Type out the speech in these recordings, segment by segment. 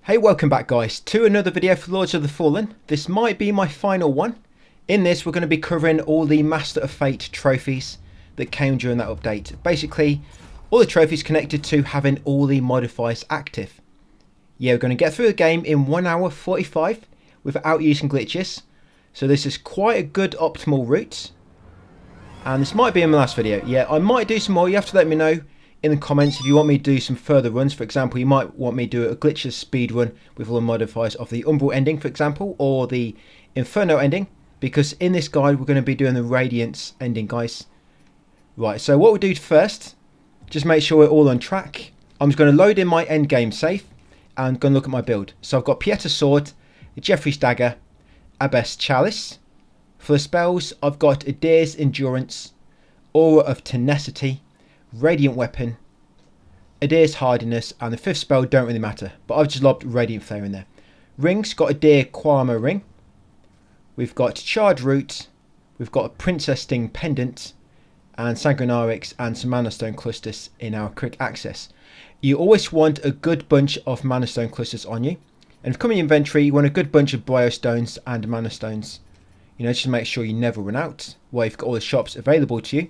Hey, welcome back guys to another video for Lords of the Fallen. This might be my final one. In this we're going to be covering all the Master of Fate trophies that came during that update. Basically all the trophies connected to having all the modifiers active. Yeah, we're going to get through the game in 1 hour 45 without using glitches. So this is quite a good optimal route. And this might be in my last video. Yeah, I might do some more. You have to let me know in the comments if you want me to do some further runs. For example, you might want me to do a glitchless speed run with all the modifiers of the Umbral ending, for example, or the Inferno ending, because in this guide we're going to be doing the Radiance ending, guys. Right, so what we'll do first, just make sure we're all on track. I'm just going to load in my end game save and going to look at my build. So I've got Pieter's Sword, Jeffrey's Dagger, Abbess Chalice. For the spells, I've got Adir's Endurance, Aura of Tenacity, Radiant Weapon, Adir's Hardiness, and the fifth spell don't really matter, but I've just lobbed Radiant Flare in there. Rings, got Adir Quama Ring, we've got Charred Root, we've got a Princess Sting Pendant, and Sanguinarix and some Mana Stone Clusters in our quick access. You always want a good bunch of Mana Stone Clusters on you, and if you come in your inventory you want a good bunch of Brio Stones and Mana Stones. You know, just to make sure you never run out, while you've got all the shops available to you.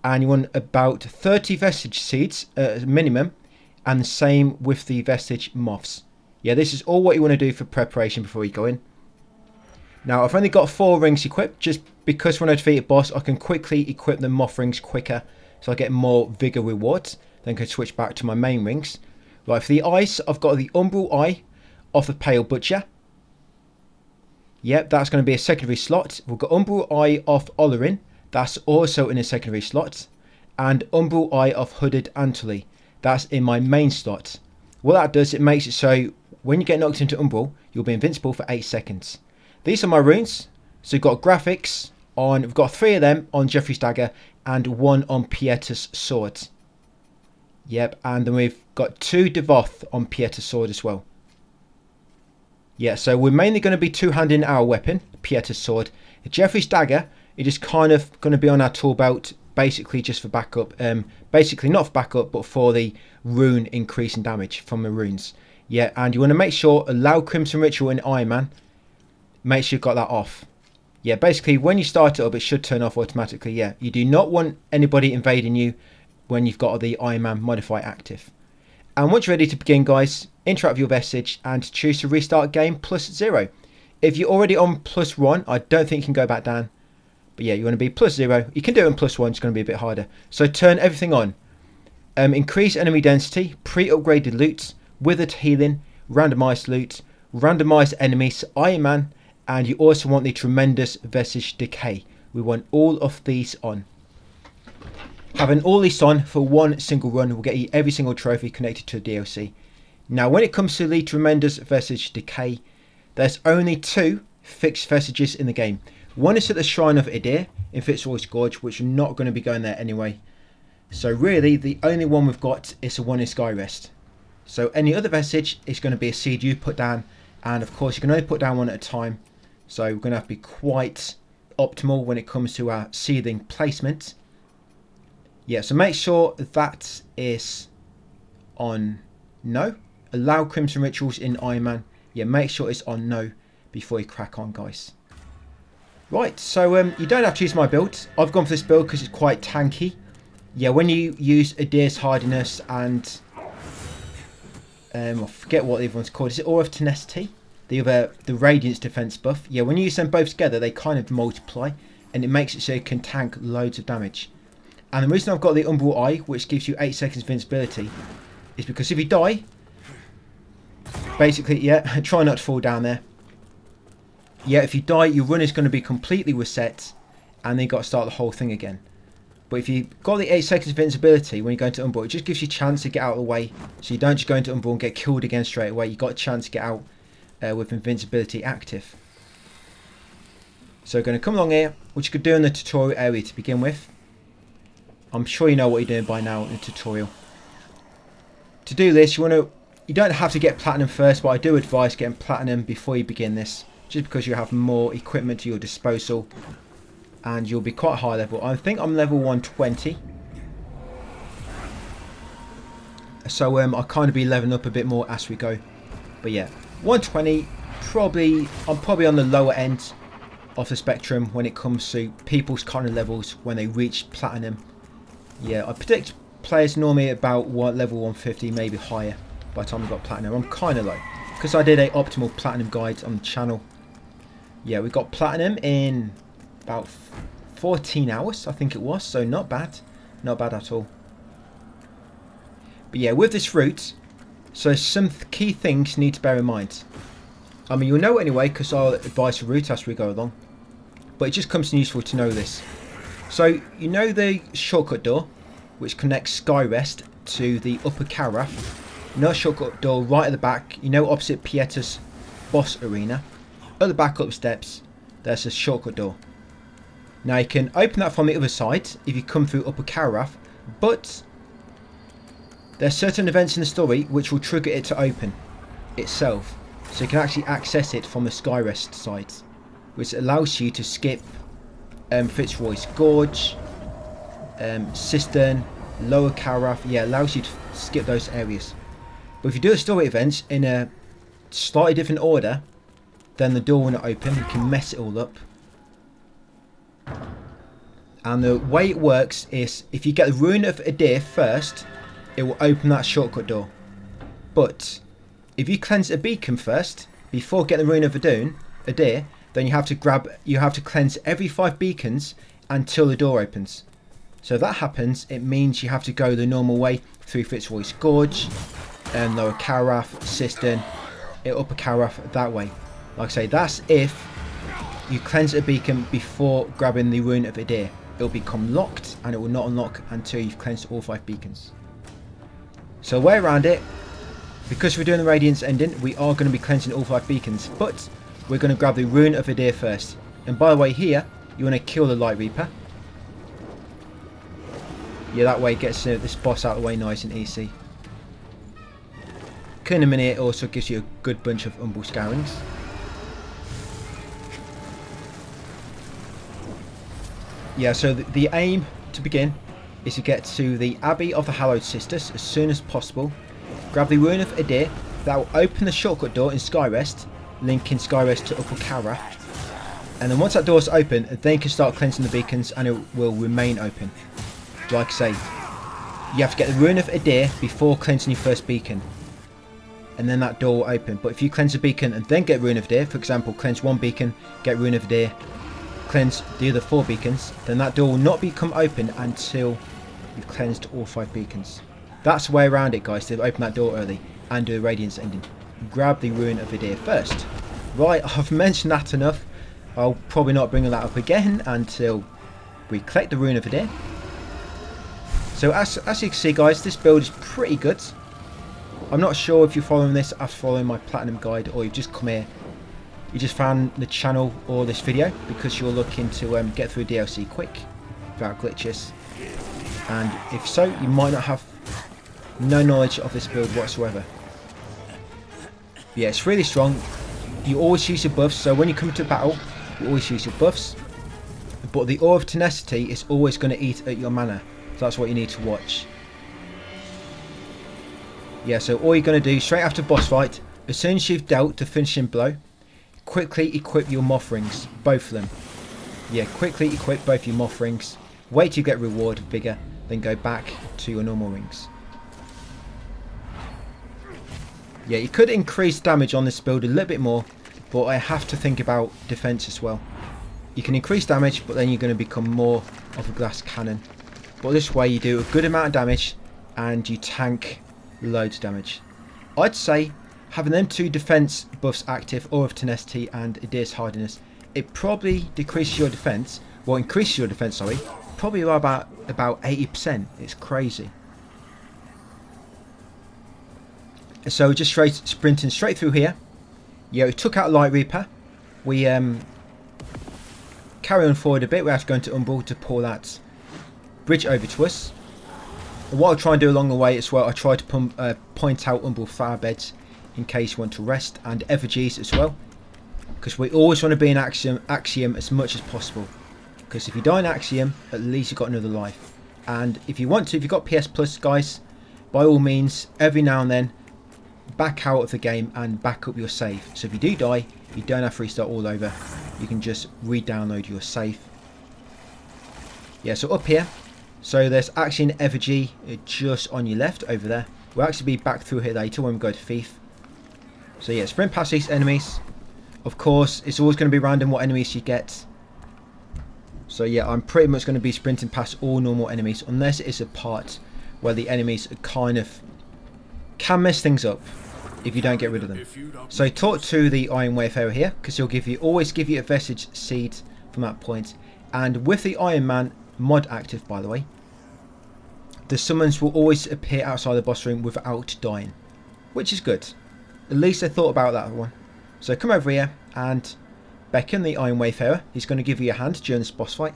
And you want about 30 vestige seeds as a minimum, and the same with the vestige moths. Yeah, this is all what you want to do for preparation before you go in. Now I've only got 4 rings equipped, just because when I defeat a boss I can quickly equip the moth rings quicker, so I get more vigor rewards, then can switch back to my main rings. Right, for the eyes I've got the Umbral Eye of the Pale Butcher. Yep, that's going to be a secondary slot. We've got Umbral Eye of Olorin. That's also in a secondary slot. And Umbral Eye of Hooded Antuli. That's in my main slot. What that does, it makes it so when you get knocked into Umbral, you'll be invincible for 8 seconds. These are my runes. So we've got graphics on, we've got 3 of them on Jeffrey's Dagger and 1 on Pieter's Sword. Yep, and then we've got 2 Devoth on Pieter's Sword as well. Yeah, so we're mainly going to be two-handing our weapon, Pieter's Sword. Jeffrey's Dagger, it is kind of going to be on our tool belt, basically just for backup. Basically not for backup, but for the rune increase in damage from the runes. Yeah, and you want to make sure allow Crimson Ritual in Iron Man. Make sure you've got that off. Yeah, basically when you start it up, it should turn off automatically. Yeah, you do not want anybody invading you when you've got the Iron Man modifier active. And once you're ready to begin, guys, interact with your vestige and choose to restart game +0. If you're already on +1, I don't think you can go back down. But yeah, you want to be +0. You can do it in +1, it's going to be a bit harder. So turn everything on. Increase enemy density, pre-upgraded loot, withered healing, randomized loot, randomized enemies, Iron Man, and you also want the tremendous vestige decay. We want all of these on. Having all these on for one single run will get you every single trophy connected to the DLC. Now when it comes to the tremendous vestige decay, there's only 2 fixed vestiges in the game. One is at the Shrine of Adir in Fitzroy's Gorge, which I'm not going to be going there anyway. So really the only one we've got is the one in Skyrest. So any other vestige is going to be a seed you put down, and of course you can only put down one at a time. So we're going to have to be quite optimal when it comes to our seeding placement. Yeah, so make sure that is on no. Allow Crimson Rituals in Iron Man. Yeah, make sure it's on no before you crack on, guys. Right, so you don't have to use my build. I've gone for this build because it's quite tanky. Yeah, when you use Adir's Hardiness and I forget what the other one's called. Is it Aura of Tenacity? The Radiance defense buff. Yeah, when you use them both together, they kind of multiply, and it makes it so you can tank loads of damage. And the reason I've got the Umbral Eye, which gives you 8 seconds invincibility, is because if you die, basically, yeah, try not to fall down there. Yeah, if you die, your run is going to be completely reset, and then you've got to start the whole thing again. But if you've got the 8 seconds invincibility when you go into Umbral, it just gives you a chance to get out of the way. So you don't just go into Umbral and get killed again straight away. You've got a chance to get out with invincibility active. So we're going to come along here, which you could do in the tutorial area to begin with. I'm sure you know what you're doing by now in the tutorial. To do this, you don't have to get platinum first, but I do advise getting platinum before you begin this, just because you have more equipment to your disposal and you'll be quite high level. I think I'm level 120, so I'll kind of be leveling up a bit more as we go. But yeah, 120, I'm probably on the lower end of the spectrum when it comes to people's kind of levels when they reach platinum. Yeah, I predict players normally about level 150, maybe higher by the time we got platinum. I'm kind of low because I did a optimal platinum guide on the channel. Yeah, we got platinum in about 14 hours, I think it was, so not bad at all. But yeah, with this route, so some key things you need to bear in mind. I mean, you'll know anyway because I'll advise the route as we go along, but it just comes in useful to know this. So you know the shortcut door which connects Skyrest to the upper Carafe. You know a shortcut door right at the back, you know, opposite Pieta's boss arena. At the back up steps, there's a shortcut door. Now you can open that from the other side if you come through upper Carafe, but there's certain events in the story which will trigger it to open itself. So you can actually access it from the Skyrest side, which allows you to skip Fitzroy's Gorge, Cistern, Lower Carafe. Yeah, allows you to skip those areas. But if you do the story events in a slightly different order, then the door will not open. You can mess it all up. And the way it works is if you get the Ruin of Adir first, it will open that shortcut door. But if you cleanse a beacon first before getting the Ruin of Adir, then you have to cleanse every 5 beacons until the door opens. So if that happens, it means you have to go the normal way through Fitzroy's Gorge and Lower Carafe, Cistern, Upper Carafe, that way. Like I say, that's if you cleanse a beacon before grabbing the Ruin of Adir. It will become locked and it will not unlock until you've cleansed all 5 beacons. So way around it, because we're doing the Radiance ending, we are going to be cleansing all 5 beacons, but we're going to grab the Ruin of Adir first. And by the way, here, you want to kill the Light Reaper. Yeah, that way it gets this boss out of the way nice and easy. Killing him in here also gives you a good bunch of Umbral Scourings. Yeah, so the aim to begin is to get to the Abbey of the Hallowed Sisters as soon as possible. Grab the Ruin of Adir, that will open the shortcut door in Skyrest, linking Skyrest to Upper Carafe. And then once that door is open, then you can start cleansing the beacons and it will remain open. Like I say, you have to get the Ruin of Adir before cleansing your first beacon. And then that door will open. But if you cleanse a beacon and then get Ruin of Adir, for example, cleanse 1 beacon, get Ruin of Adir, cleanse the other 4 beacons, then that door will not become open until you've cleansed all 5 beacons. That's the way around it, guys, to open that door early and do a Radiance ending. Grab the Ruin of Adir first. Right, I've mentioned that enough. I'll probably not bring that up again until we collect the Ruin of Adir. So as you can see, guys, this build is pretty good. I'm not sure if you're following this after following my Platinum guide, or you've just come here, you just found the channel or this video because you're looking to get through DLC quick without glitches. And if so, you might not have no knowledge of this build whatsoever. Yeah, it's really strong. You always use your buffs, so when you come into battle, you always use your buffs. But the Ore of Tenacity is always going to eat at your mana. So that's what you need to watch. Yeah, so all you're going to do straight after boss fight, as soon as you've dealt the finishing blow, quickly equip your Moth Rings, both of them. Yeah, quickly equip both your Moth Rings, wait till you get reward bigger, then go back to your normal rings. Yeah, you could increase damage on this build a little bit more, but I have to think about defense as well. You can increase damage, but then you're going to become more of a glass cannon. But this way you do a good amount of damage and you tank loads of damage. I'd say having them 2 defense buffs active, Ore of Tenacity and Adir's Hardiness, it probably decreases your defense, well, increases your defense, sorry, probably about 80%. It's crazy. So just sprinting straight through here. Yeah, we took out Light Reaper. We carry on forward a bit. We have to go into Umbral to pull that bridge over to us. And what I'll try and do along the way as well, I try to point out Umbral flower beds in case you want to rest, and effigies as well, because we always want to be in Axiom as much as possible, because if you die in Axiom, at least you've got another life. And if you want to, if you've got PS Plus, guys, by all means, every now and then back out of the game and back up your save. So if you do die, you don't have to restart all over. You can just re-download your save. Yeah, so up here, so there's actually an effigy just on your left over there. We'll actually be back through here later when we go to Thief. So yeah, sprint past these enemies. Of course, it's always going to be random what enemies you get. So yeah, I'm pretty much going to be sprinting past all normal enemies, unless it is a part where the enemies kind of can mess things up if you don't get rid of them. So talk to the Iron Wayfarer here, because he'll always give you a vestige seed from that point. And with the Iron Man mod active, by the way, the summons will always appear outside the boss room without dying, which is good. At least I thought about that one. So come over here and beckon the Iron Wayfarer. He's going to give you a hand during this boss fight.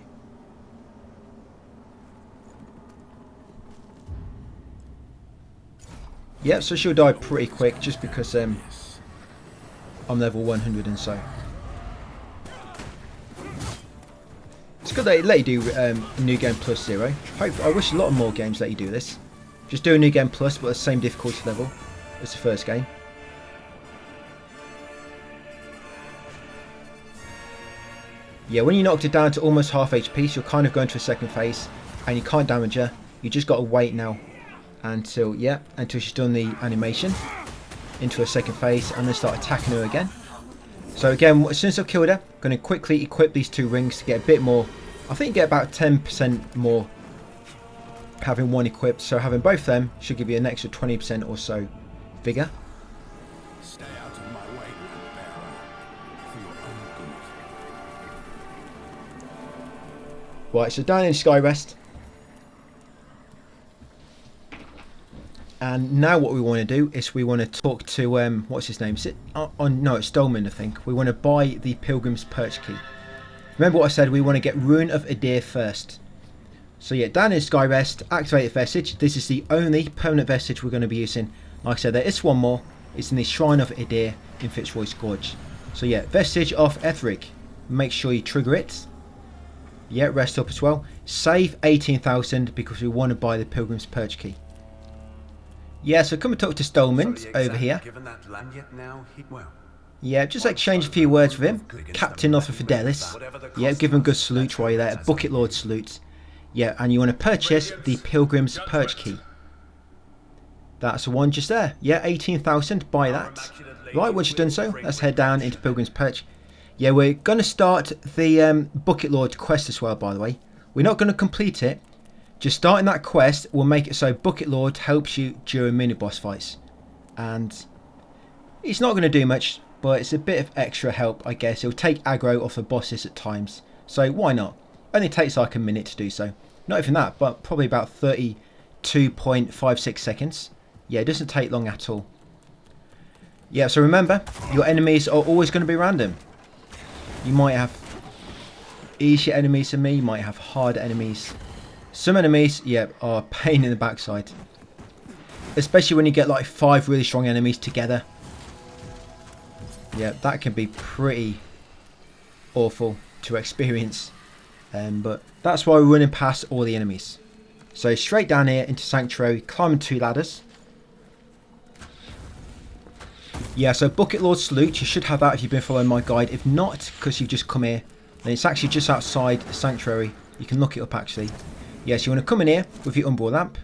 Yeah, so she'll die pretty quick just because I'm level 100 and so. It's good they let you do New Game Plus 0. I wish a lot more games let you do this. Just do a New Game Plus but the same difficulty level as the first game. Yeah, when you knocked her down to almost half HP, so you're kind of going to a second phase and you can't damage her. You just got to wait now until she's done the animation into a second phase and then start attacking her again. So again, as soon as I've killed her, I'm going to quickly equip these two rings to get a bit more. I think you get about 10% more having one equipped, so having both of them should give you an extra 20% or so vigor. Stay out of my way, for your own good. Right, so down in Skyrest. And now what we want to do is we want to talk to, what's his name? Is it? No, it's Stolman, I think. We want to buy the Pilgrim's Perch Key. Remember what I said, we want to get Rune of Adir first. So yeah, down in Skyrest, activate vestige. This is the only permanent vestige we're going to be using. Like I said, there is one more. It's in the Shrine of Adir in Fitzroy's Gorge. So yeah, vestige of Etheric. Make sure you trigger it. Yeah, rest up as well. Save 18,000 because we want to buy the Pilgrim's Perch Key. Yeah, so come and talk to Stolman over here. Yeah, just exchange a few words with him. Captain of the Fidelis. Yeah, give him a good salute while you're there. A Bucket Lord salute. Yeah, and you want to purchase the Pilgrim's Perch Key. That's the one just there. Yeah, 18,000. Buy that. Right, once you've done so, let's head down into Pilgrim's Perch. Yeah, we're going to start the Bucket Lord quest as well, by the way. We're not going to complete it. Just starting that quest will make it so Bucket Lord helps you during mini boss fights. And it's not going to do much, but it's a bit of extra help, I guess. It'll take aggro off the bosses at times. So why not? Only takes like a minute to do so. Not even that, but probably about 32.56 seconds. Yeah, it doesn't take long at all. Yeah, so remember, your enemies are always going to be random. You might have easier enemies than me, you might have harder enemies. Some enemies, yeah, are a pain in the backside. Especially when you get like 5 really strong enemies together. Yeah, that can be pretty awful to experience. But that's why we're running past all the enemies. So straight down here into Sanctuary, climbing 2 ladders. Yeah, so Bucket Lord Salute, you should have that if you've been following my guide. If not, because you've just come here, then it's actually just outside the Sanctuary. You can look it up actually. Yes, you want to come in here with your Umbral Lamp.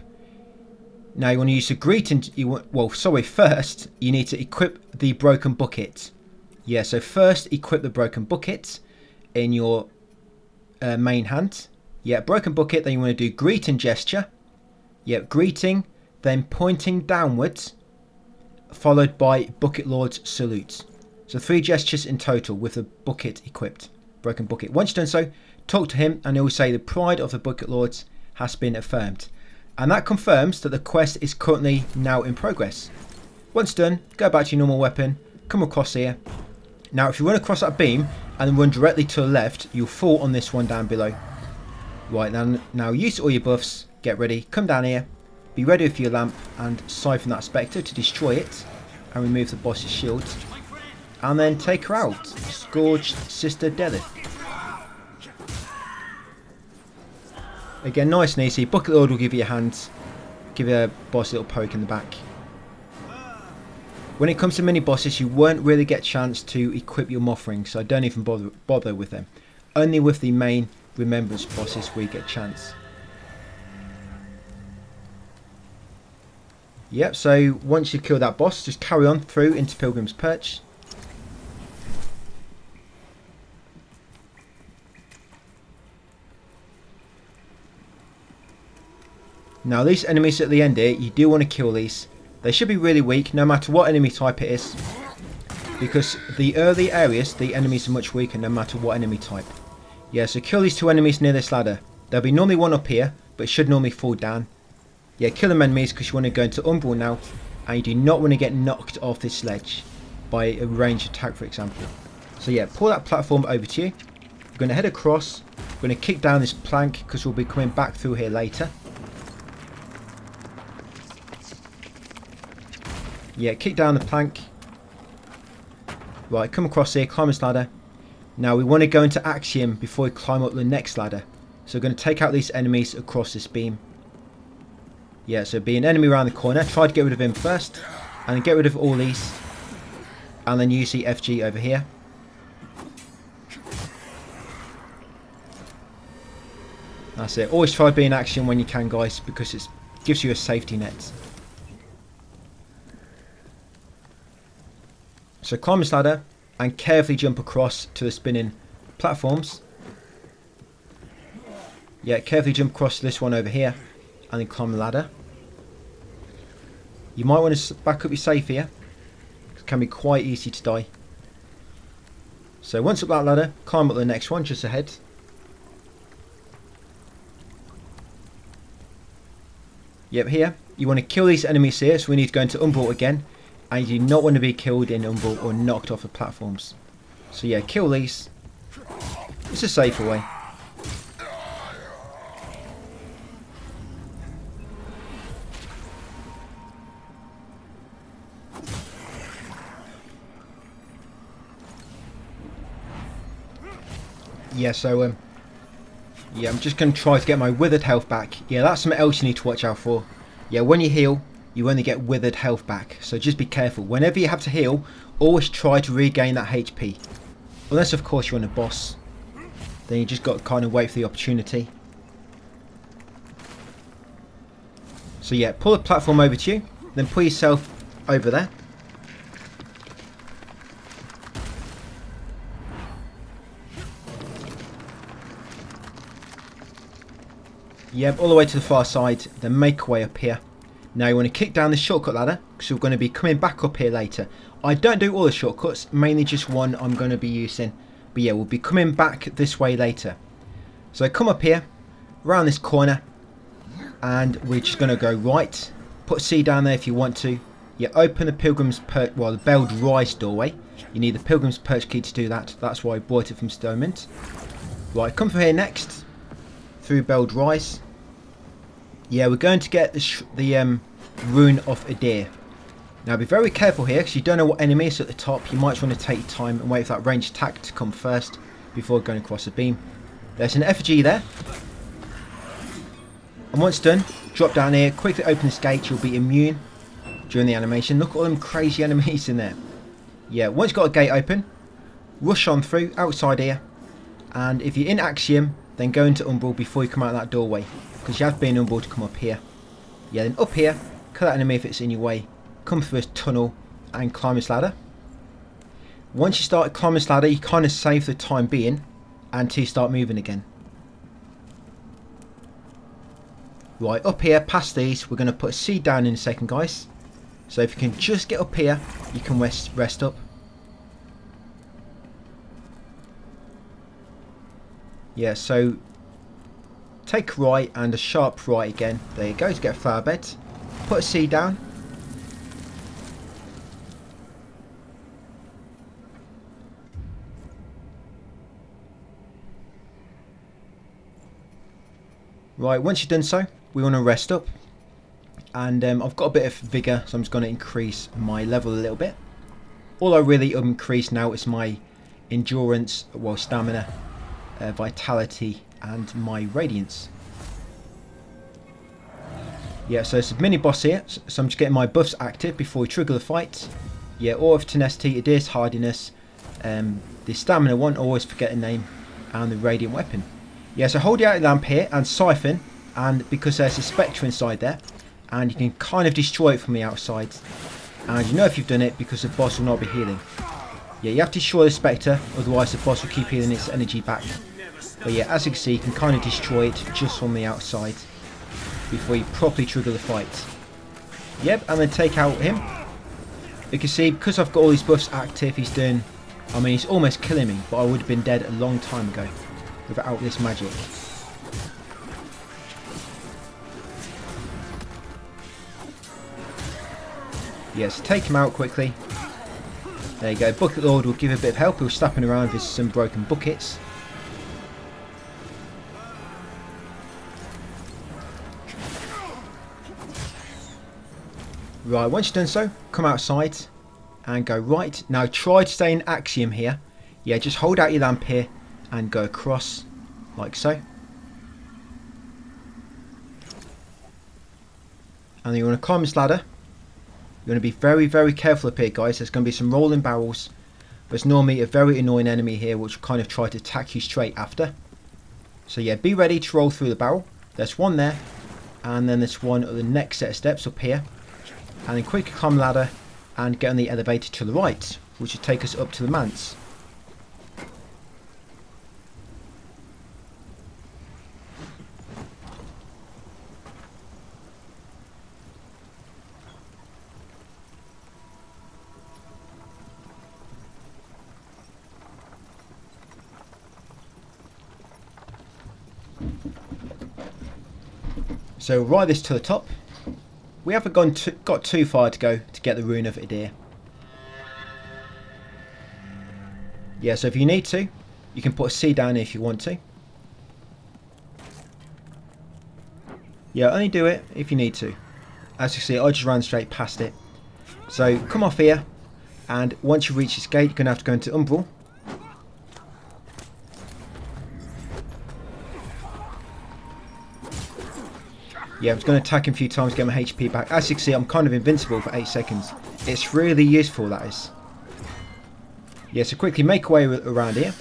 Now you want to use the greeting. First you need to equip the Broken Bucket. Yeah, so first equip the Broken Bucket in your main hand. Yeah, Broken Bucket. Then you want to do Greeting Gesture. Yeah, Greeting, then pointing downwards, followed by Bucket Lord's Salute. So 3 gestures in total with the bucket equipped. Broken Bucket. Once you've done so, talk to him and he'll say the pride of the Bucket Lords has been affirmed. And that confirms that the quest is currently now in progress. Once done, go back to your normal weapon, come across here. Now if you run across that beam and run directly to the left, you'll fall on this one down below. Right, now use all your buffs, get ready, come down here, be ready with your lamp and siphon that Spectre to destroy it and remove the boss's shield. And then take her out, Scourged Sister Delith. Again, nice and easy. Bucket Lord will give you a hand. Give a boss a little poke in the back. When it comes to mini bosses, you won't really get a chance to equip your moth rings, so don't even bother with them. Only with the main remembrance bosses where you get a chance. Yep, so once you kill that boss, just carry on through into Pilgrim's Perch. Now these enemies at the end here, you do want to kill these. They should be really weak no matter what enemy type it is. Because the early areas, the enemies are much weaker no matter what enemy type. Yeah, so kill these two enemies near this ladder. There'll be normally one up here, but it should normally fall down. Yeah, kill them enemies because you want to go into Umbral now. And you do not want to get knocked off this ledge by a ranged attack, for example. So yeah, pull that platform over to you. We're going to head across. We're going to kick down this plank because we'll be coming back through here later. Yeah, kick down the plank. Right, come across here, climb this ladder. Now we want to go into Axiom before we climb up the next ladder. So we're going to take out these enemies across this beam. Yeah, so be an enemy around the corner. Try to get rid of him first. And then get rid of all these. And then use the FG over here. That's it. Always try to be in action when you can, guys, because it gives you a safety net. So climb this ladder and carefully jump across to the spinning platforms. Yeah, carefully jump across this one over here and then climb the ladder. You might want to back up your safe here. It can be quite easy to die. So once up that ladder, climb up the next one just ahead. Yep, here. You want to kill these enemies here, so we need to go into Umbral again. And you do not want to be killed in Umbral or knocked off the platforms. So yeah, kill these. It's a safer way. Yeah, so yeah, I'm just going to try to get my withered health back. Yeah, that's something else you need to watch out for. Yeah, when you heal, you only get withered health back. So just be careful. Whenever you have to heal, always try to regain that HP. Unless, of course, you're on a boss. Then you just got to kind of wait for the opportunity. So yeah, pull the platform over to you. Then pull yourself over there. Yep, all the way to the far side, then make your way up here. Now you want to kick down the shortcut ladder, because we're going to be coming back up here later. I don't do all the shortcuts, mainly just one I'm going to be using. But yeah, we'll be coming back this way later. So come up here, around this corner, and we're just going to go right. Put C down there if you want to. Yeah, open the Pilgrim's Perch, well, the Belled Rise doorway. You need the Pilgrim's Perch key to do that. That's why I bought it from Stonemint. Right, come from here next. Through Belled Rise. Yeah, we're going to get the Rune of Adir. Now be very careful here because you don't know what enemy is at the top. You might want to take your time and wait for that ranged attack to come first before going across the beam. There's an effigy there. And once done, drop down here, quickly open this gate. You'll be immune during the animation. Look at all them crazy enemies in there. Yeah, once you've got a gate open, rush on through outside here. And if you're in Axiom, then go into Umbral before you come out of that doorway. Because you have to be in Umbral to come up here. Yeah, then up here, kill that enemy if it's in your way. Come through this tunnel and climb this ladder. Once you start climbing this ladder, you kind of save the time being until you start moving again. Right, up here, past these, we're going to put a seed down in a second, guys. So if you can just get up here, you can rest up. Yeah, so take right and a sharp right again. There you go, to get a flower bed. Put a seed down. Right, once you've done so, we want to rest up. And I've got a bit of vigour, so I'm just going to increase my level a little bit. All I really increase now is my endurance, well, stamina, vitality, and my radiance. Yeah, so it's a mini boss here, so I'm just getting my buffs active before we trigger the fight. Yeah, Aura of Tenacity, Adir's Hardiness, the Stamina one, always forget the name, and the Radiant Weapon. Yeah, so hold the outer lamp here and Siphon, and because there's a Spectre inside there, and you can kind of destroy it from the outside. And you know if you've done it because the boss will not be healing. Yeah, you have to destroy the Spectre, otherwise the boss will keep healing its energy back. But yeah, as you can see, you can kind of destroy it just from the outside before you properly trigger the fight. Yep, and then take out him. You can see, because I've got all these buffs active, he's doing... I mean, he's almost killing me, but I would have been dead a long time ago without this magic. Yes, take him out quickly. There you go. Bucket Lord will give a bit of help. He'll slapping around with some broken buckets. Right, once you've done so, come outside and go right. Now try to stay in Axiom here. Yeah, just hold out your lamp here and go across like so. And then you want to climb this ladder. You want to be very, very careful up here, guys. There's going to be some rolling barrels. There's normally a very annoying enemy here which will kind of try to attack you straight after. So yeah, be ready to roll through the barrel. There's one there. And then there's one at the next set of steps up here. And then quickly climb the ladder and get on the elevator to the right, which will take us up to the manse. So ride this to the top. We haven't got too far to go to get the Rune of Adir. Yeah, so if you need to, you can put a C down here if you want to. Yeah, only do it if you need to. As you see, I just ran straight past it. So come off here, and once you reach this gate, you're going to have to go into Umbral. Yeah, I'm just going to attack him a few times, get my HP back. As you can see, I'm kind of invincible for 8 seconds. It's really useful, that is. Yeah, so quickly make your way around here.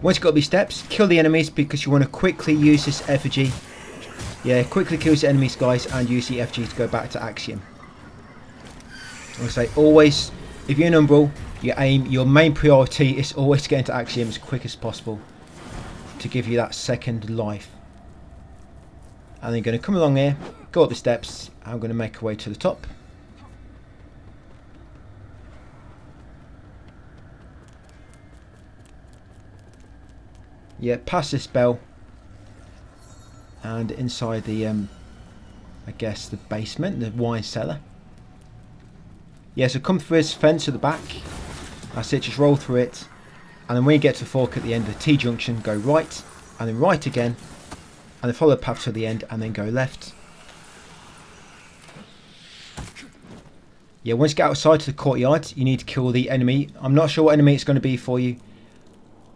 Once you've got these steps, kill the enemies because you want to quickly use this effigy. Yeah, quickly kill the enemies, guys, and use the effigy to go back to Axiom. I would say always, if you're in Umbral, your main priority is always to get into Axiom as quick as possible to give you that second life. And then you're going to come along here, go up the steps. I'm going to make our way to the top. Yeah, past this bell. And inside the, I guess, the basement, the wine cellar. Yeah, so come through this fence at the back. That's it, just roll through it. And then when you get to the fork at the end of the T-junction, go right. And then right again. And then follow the path to the end and then go left. Yeah, once you get outside to the courtyard, you need to kill the enemy. I'm not sure what enemy it's going to be for you,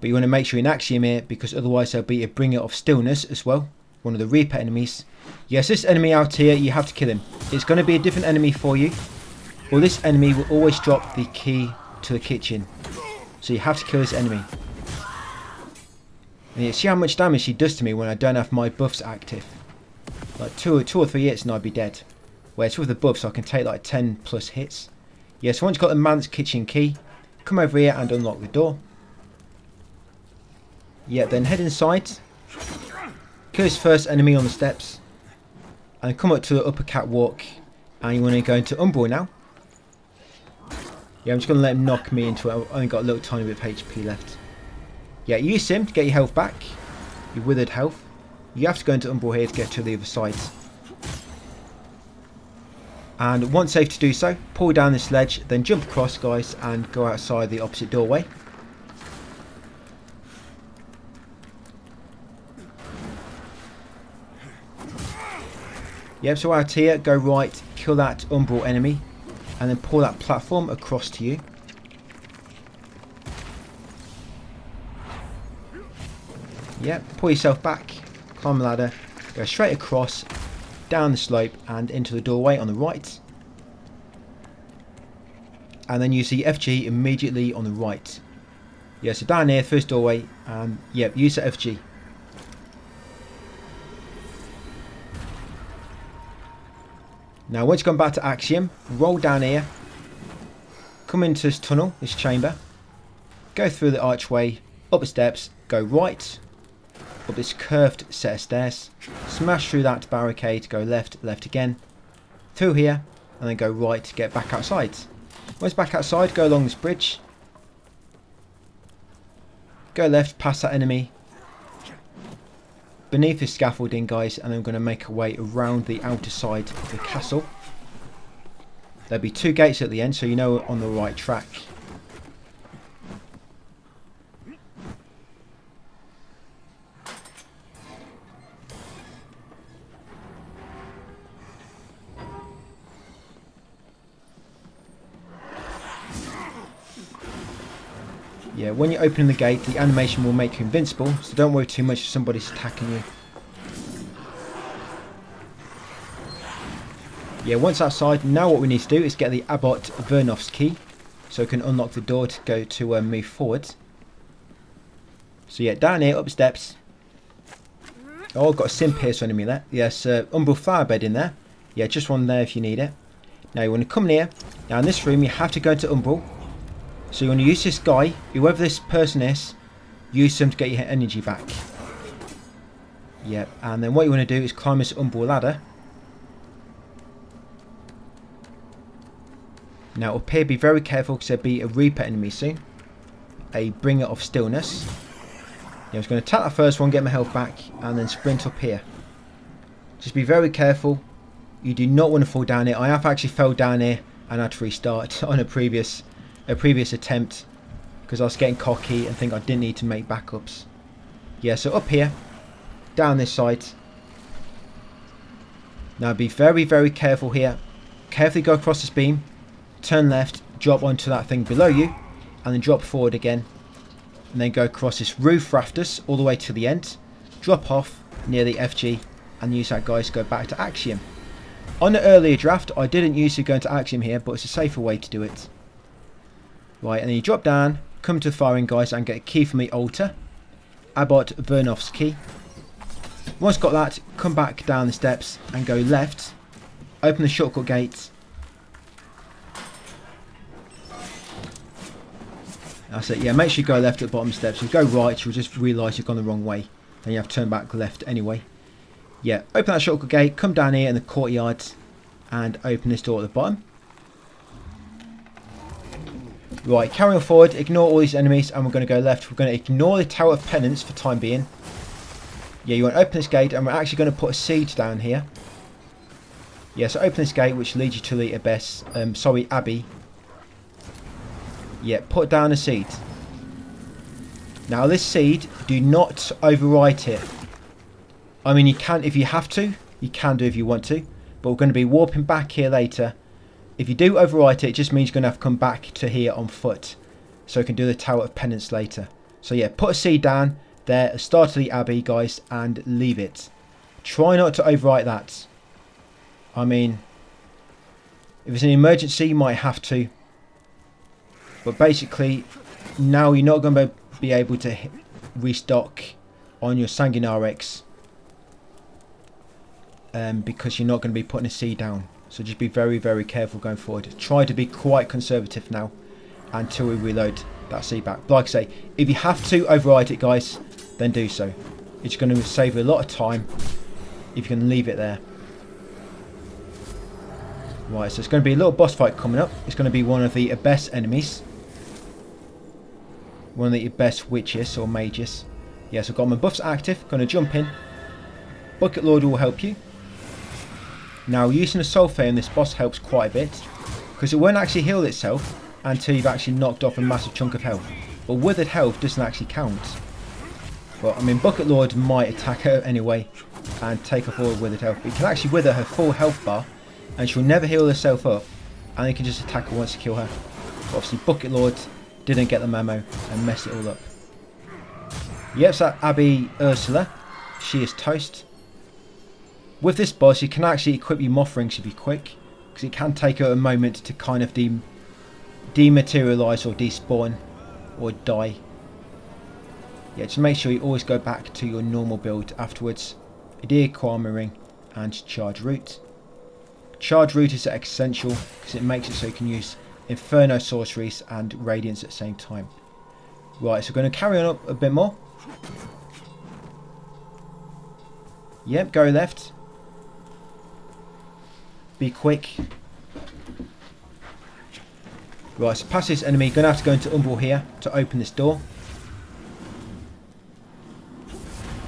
but you want to make sure you're in Axiom here, because otherwise there'll be a Bringer of Stillness as well, one of the Reaper enemies. Yes, this enemy out here, you have to kill him. It's going to be a different enemy for you. Well, this enemy will always drop the key to the kitchen, so you have to kill this enemy. And you see how much damage he does to me when I don't have my buffs active. Like two or three hits and I'd be dead. Whereas with the buffs I can take like 10 plus hits. Yeah, so once you've got the man's kitchen key, come over here and unlock the door. Yeah, then head inside. Kill his first enemy on the steps. And come up to the upper catwalk. And you want to go into Umbral now. Yeah, I'm just going to let him knock me into it. I've only got a little tiny bit of HP left. Yeah, use him to get your health back. Your withered health. You have to go into Umbral here to get to the other side. And once safe to do so, pull down this ledge, then jump across, guys, and go outside the opposite doorway. Yep, so out here, go right, kill that Umbral enemy, and then pull that platform across to you. Yep, pull yourself back, climb the ladder, go straight across, down the slope and into the doorway on the right. and then use the FG immediately on the right. Yeah, so down here, first doorway, and yep, use the FG. Now once you've gone back to Axiom, roll down here, come into this tunnel, this chamber, go through the archway, up the steps, go right, up this curved set of stairs, smash through that barricade, go left, left again, through here, and then go right to get back outside. Once back outside, go along this bridge, go left past that enemy, beneath this scaffolding guys, and then we're going to make our way around the outer side of the castle. There'll be 2 gates at the end, so you know we're on the right track. Yeah, when you're opening the gate, the animation will make you invincible, so don't worry too much if somebody's attacking you. Yeah, once outside, now what we need to do is get the Abbot Vernoff's key, so we can unlock the door to go to move forward. So yeah, down here, up the steps. Oh, I've got a Sim Piercer enemy there. Yes, Umbral Flower Bed in there. Yeah, just one there if you need it. Now you want to come near. Now in this room, you have to go to Umbral. So you want to use this guy, whoever this person is, use them to get your energy back. Yep, and then what you want to do is climb this Umbral ladder. Now up here, be very careful because there'll be a Reaper enemy soon. A Bringer of Stillness. Yeah, I was going to attack that first one, get my health back, and then sprint up here. Just be very careful. You do not want to fall down here. I have actually fell down here and had to restart on a previous attempt because I was getting cocky and think I didn't need to make backups. Yeah, so up here, down this side. Now be very, very careful here. Carefully go across this beam, turn left, drop onto that thing below you, and then drop forward again. And then go across this roof rafters all the way to the end, drop off near the FG, and use that guys to go back to Axiom. On the earlier draft, I didn't usually go into Axiom here, but it's a safer way to do it. Right, and then you drop down, come to the firing guys, and get a key from the altar. Abbot Vernoff's key. Once got that, come back down the steps and go left. Open the shortcut gate. That's it, yeah, make sure you go left at the bottom steps. If you go right, you'll just realise you've gone the wrong way. Then you have to turn back left anyway. Yeah, open that shortcut gate, come down here in the courtyard, and open this door at the bottom. Right, carry on forward, ignore all these enemies, and we're going to go left. We're going to ignore the Tower of Penance for time being. Yeah, you want to open this gate, and we're actually going to put a siege down here. Yeah, so open this gate, which leads you to the Abyss, Abbey. Yeah, put down a seed. Now this seed, do not overwrite it. I mean, you can if you have to. You can do if you want to. But we're going to be warping back here later. If you do overwrite it, it just means you're going to have to come back to here on foot. So you can do the Tower of Penance later. So yeah, put a seed down there at the start of the Abbey, guys, and leave it. Try not to overwrite that. I mean, if it's an emergency, you might have to. But basically, now you're not going to be able to restock on your Sanguinarix. Because you're not going to be putting a seed down. So just be very, very careful going forward. Try to be quite conservative now until we reload that seed back. But like I say, if you have to override it, guys, then do so. It's going to save a lot of time if you can leave it there. Right, so it's going to be a little boss fight coming up. It's going to be one of the Abyss enemies. One of the Abyss witches or mages. Yeah, so I've got my buffs active. Going to jump in. Bucket Lord will help you. Now, using a Soulfire in this boss helps quite a bit, because it won't actually heal itself until you've actually knocked off a massive chunk of health. But withered health doesn't actually count. But I mean, Bucket Lord might attack her anyway and take off all withered health. But you can actually wither her full health bar, and she'll never heal herself up, and you can just attack her once to kill her. But obviously, Bucket Lord didn't get the memo and messed it all up. Yep, so Abbey Ursula, she is toast. With this boss, you can actually equip your Moth Rings if you're quick, because it can take her a moment to kind of dematerialise or despawn or die. Yeah, just make sure you always go back to your normal build afterwards. Adir Karma Ring and Charge Root. Charge Root is essential because it makes it so you can use Inferno Sorceries and Radiance at the same time. Right, so we're going to carry on up a bit more. Yep, go left. Be quick. Right, so past this enemy, going to have to go into Umbral here to open this door.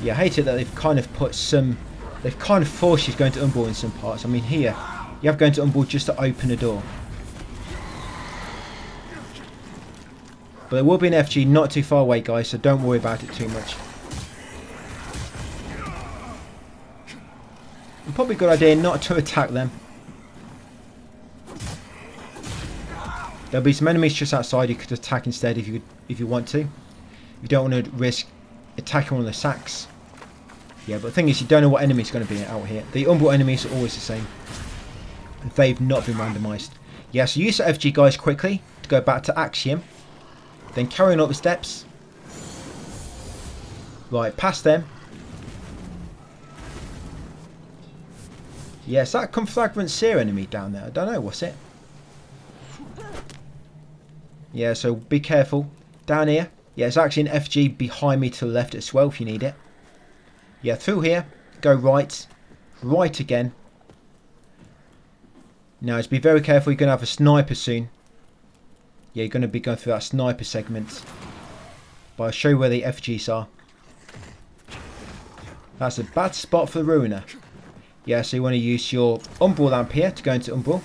Yeah, I hate it that they've kind of put some... They've kind of forced you to go into Umbral in some parts. I mean, here, you have to go into Umbral just to open a door. But there will be an FG not too far away, guys, so don't worry about it too much. And probably a good idea not to attack them. There'll be some enemies just outside you could attack instead if you want to. You don't want to risk attacking one of the sacks. Yeah, but the thing is, you don't know what enemy's going to be out here. The Umbral enemies are always the same. They've not been randomised. Yeah, so use the FG, guys, quickly to go back to Axiom. Then carry on up the steps. Right, past them. Yeah, is that a Conflagrant Seer enemy down there? I don't know, what's it? Yeah, so be careful. Down here. Yeah, it's actually an FG behind me to the left as well if you need it. Yeah, through here. Go right. Right again. Now, just be very careful. You're going to have a sniper soon. Yeah, you're going to be going through that sniper segment. But I'll show you where the FGs are. That's a bad spot for the Ruiner. Yeah, so you want to use your Umbral lamp here to go into Umbral.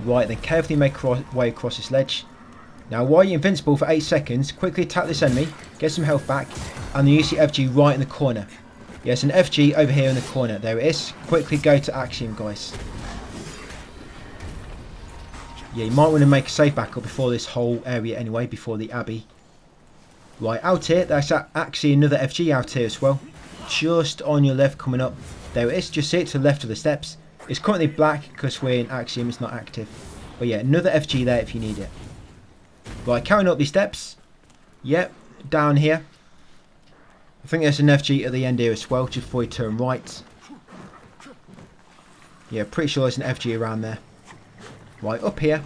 Right, then carefully make your way across this ledge. Now, while you're invincible for 8 seconds, quickly attack this enemy, get some health back, and then use the FG right in the corner. Yes, an FG over here in the corner. There it is. Quickly go to Axiom, guys. Yeah, you might want to make a safe backup before this whole area anyway, before the Abbey. Right, out here, there's actually another FG out here as well. Just on your left coming up. There it is, just see it to the left of the steps. It's currently black because we're in Axiom, it's not active. But yeah, another FG there if you need it. Right, carrying up these steps. Yep, down here. I think there's an FG at the end here as well, just before you turn right. Yeah, pretty sure there's an FG around there. Right, up here.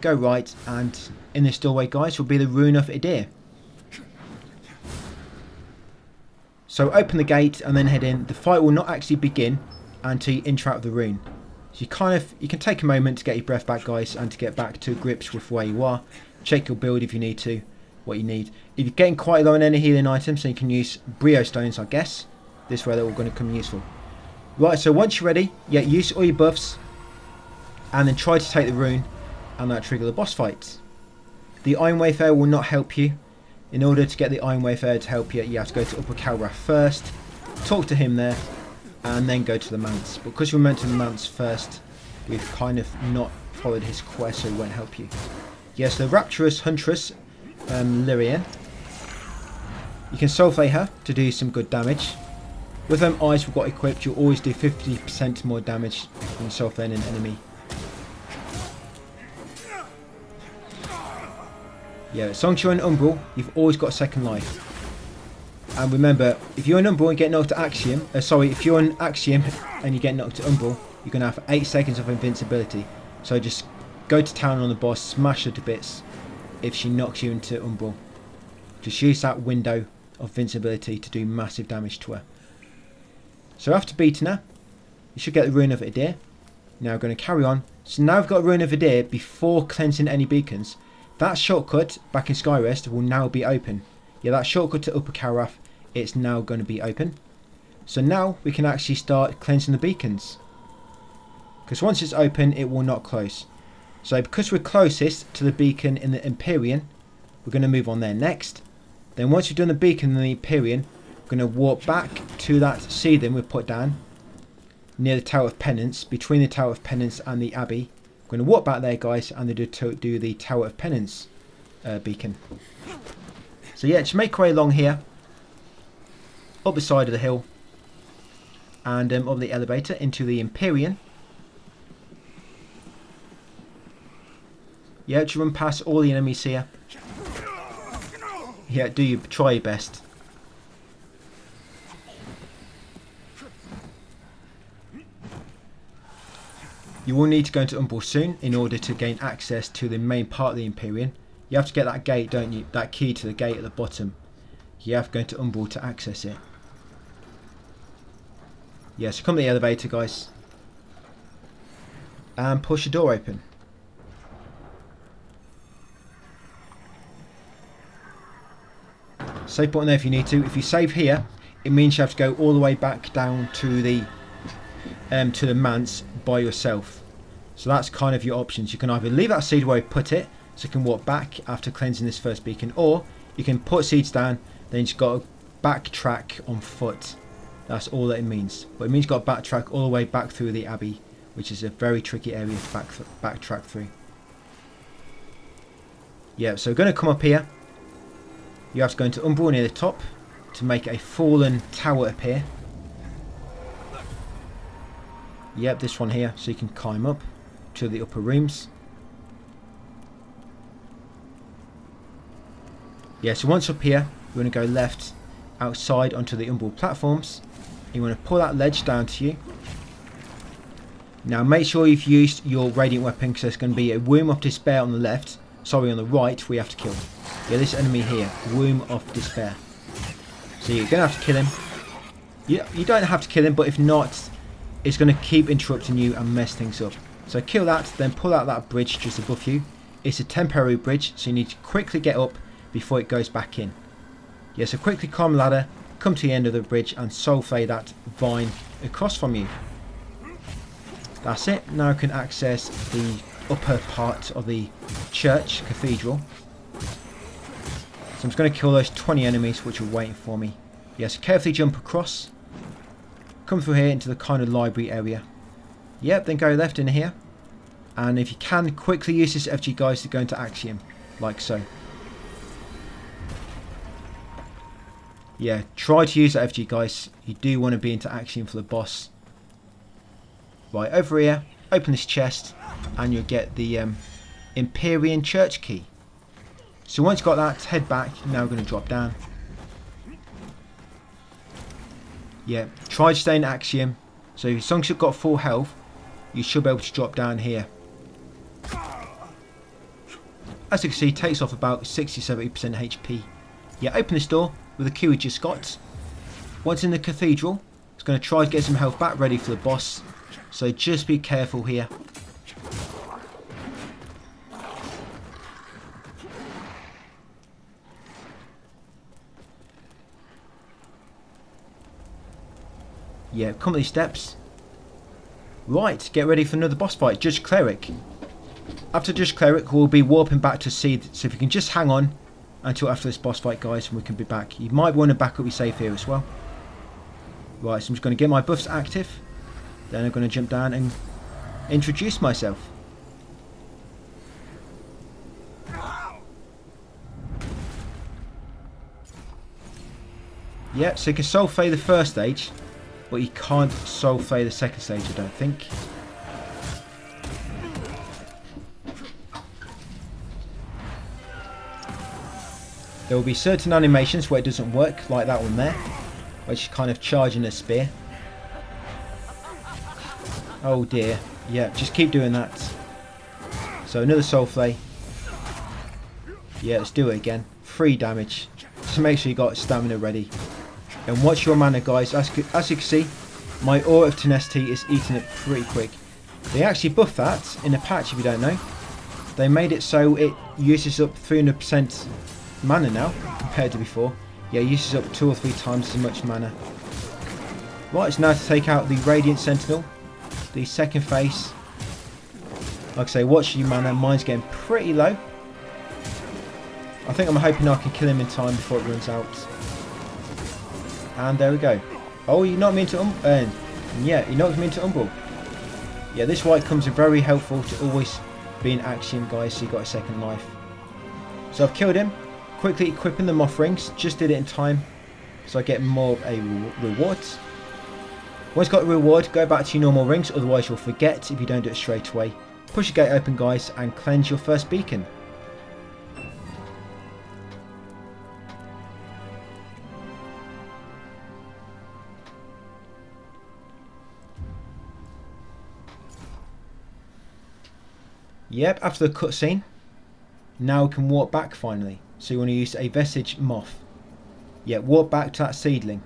Go right, and in this doorway, guys, will be the Rune of Adir. So open the gate and then head in. The fight will not actually begin until you interact with the rune. So you can take a moment to get your breath back, guys, and to get back to grips with where you are. Check your build if you need to, what you need. If you're getting quite low on any healing items, then you can use Brio Stones, I guess. This way they're all going to come useful. Right, so once you're ready, yeah, use all your buffs, and then try to take the rune, and that trigger the boss fight. The Iron Wayfarer will not help you. In order to get the Iron Wayfarer to help you, you have to go to Upper Calrath first, talk to him there, and then go to the Manse. But because we went to the Manse first, we've kind of not followed his quest, so he won't help you. Yes, the Rapturous Huntress, Lyrian. You can Sulfate her to do some good damage. With them eyes we've got equipped, you'll always do 50% more damage when Sulfating an enemy. Yeah, as long as you're an Umbral, you've always got a second life. And remember, if you're an Umbral and get knocked to Axiom, if you're an Axiom and you get knocked to Umbral, you're going to have 8 seconds of invincibility. So just go to town on the boss, smash her to bits if she knocks you into Umbral. Just use that window of invincibility to do massive damage to her. So after beating her, you should get the Rune of Adir. Now we're going to carry on. So now we've got Rune of Adir before cleansing any beacons. That shortcut back in Skyrest will now be open. Yeah, that shortcut to Upper Calrath, it's now going to be open. So now we can actually start cleansing the beacons. Because once it's open, it will not close. So because we're closest to the beacon in the Empyrean, we're going to move on there next. Then once we've done the beacon in the Empyrean, we're going to walk back to that seething we've put down near the Tower of Penance, between the Tower of Penance and the Abbey. We're going to walk back there, guys, and do the Tower of Penance beacon. So yeah, just make our way along here, up the side of the hill, and up the elevator into the Empyrean. You have to run past all the enemies here. Yeah, try your best. You will need to go into Umbral soon in order to gain access to the main part of the Empyrean. You have to get that gate, don't you? That key to the gate at the bottom. You have to go into Umbral to access it. Yeah, so come to the elevator, guys. And push the door open. Save button there if you need to. If you save here, it means you have to go all the way back down to the manse by yourself. So that's kind of your options. You can either leave that seed where you put it, so you can walk back after cleansing this first beacon, or you can put seeds down, then you've got to backtrack on foot. That's all that it means. But it means you've got to backtrack all the way back through the Abbey, which is a very tricky area to backtrack through. Yeah, so we're going to come up here. You have to go into Umbral near the top to make a fallen tower appear. Yep, this one here, so you can climb up to the upper rooms. Yeah, so once up here, you want to go left outside onto the Umbral platforms. You want to pull that ledge down to you. Now make sure you've used your radiant weapon, because there's going to be a Womb of Despair on the left. Sorry, on the right, we have to kill. Yeah, this enemy here, Womb of Despair. So you're going to have to kill him. You don't have to kill him, but if not, it's going to keep interrupting you and mess things up. So kill that, then pull out that bridge just above you. It's a temporary bridge, so you need to quickly get up before it goes back in. Yeah, so quickly climb the ladder, come to the end of the bridge and soul flay that vine across from you. That's it. Now I can access the upper part of the church cathedral. So I'm just going to kill those 20 enemies which are waiting for me. Yes, carefully jump across. Come through here into the kind of library area. Yep, then go left in here. And if you can, quickly use this FG, guys, to go into Axiom. Like so. Yeah, try to use that FG, guys. You do want to be into Axiom for the boss. Right, over here, open this chest, and you'll get the Empyrean church key. So once you've got that, head back. Now we're going to drop down. Yeah, try to stay in Axiom. So as long as you've got full health, you should be able to drop down here. As you can see, it takes off about 60-70% HP. Yeah, open this door with the key we just got. Once in the cathedral, it's going to try to get some health back ready for the boss. So just be careful here. Yeah, come up these steps. Right, get ready for another boss fight. Judge Cleric. After Judge Cleric, we'll be warping back to Seed. So if you can just hang on until after this boss fight, guys, and we can be back. You might want to back up your save here as well. Right, so I'm just going to get my buffs active. Then I'm going to jump down and introduce myself. Yep, so you can soul flay the first stage, but you can't soul flay the second stage, I don't think. There will be certain animations where it doesn't work, like that one there, which is kind of charging a spear. Oh dear. Yeah, just keep doing that. So another soul flay. Yeah, let's do it again. 3 damage. So make sure you got stamina ready. And watch your mana, guys. As you can see, my Aura of Tenacity is eating it pretty quick. They actually buffed that in a patch, if you don't know. They made it so it uses up 300% mana now, compared to before. Yeah, it uses up 2 or 3 times as much mana. Right, it's now to take out the Radiant Sentinel. The second phase. Like I say, watch your mana. Mine's getting pretty low. I think I'm hoping I can kill him in time before it runs out. And there we go. Oh, you knocked me into yeah, he knocked me into Umbral. Yeah, this white comes in very helpful to always be in Axiom, guys, so you got a second life. So I've killed him. Quickly equipping the moth rings. Just did it in time, so I get more of a reward. Once you've got a reward, go back to your normal rings, otherwise you'll forget if you don't do it straight away. push the gate open, guys, and cleanse your first beacon. Yep, after the cutscene, now we can walk back finally. So you want to use a vestige moth. Yeah, walk back to that seedling.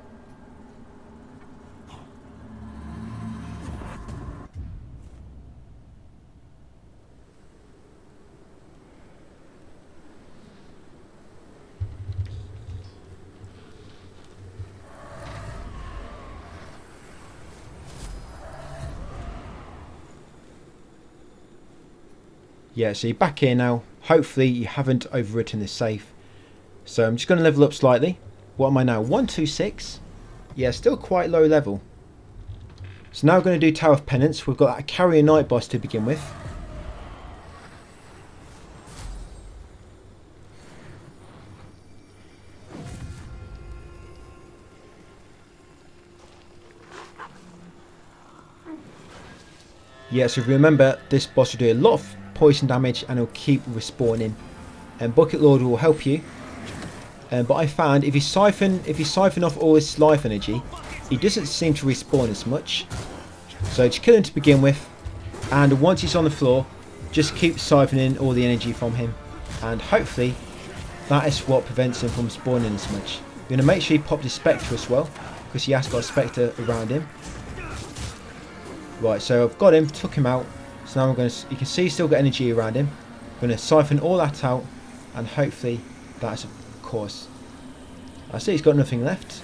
Yeah, so you're back here now. Hopefully you haven't overwritten this save. So I'm just going to level up slightly. What am I now? 126? Yeah, still quite low level. So now we're going to do Tower of Penance. We've got that Carrier Knight boss to begin with. Yeah, so remember, this boss will do a lot of poison damage and it'll keep respawning. And Bucket Lord will help you. But I found if you siphon off all his life energy, he doesn't seem to respawn as much. So just kill him to begin with, and once he's on the floor, just keep siphoning all the energy from him, and hopefully that is what prevents him from spawning as much. You're going to make sure you pop the Spectre as well, because he has got a Spectre around him. Right, so I've got him, took him out. So now I'm going to, you can see he's still got energy around him. I'm going to siphon all that out, and hopefully that's of course. I see he's got nothing left.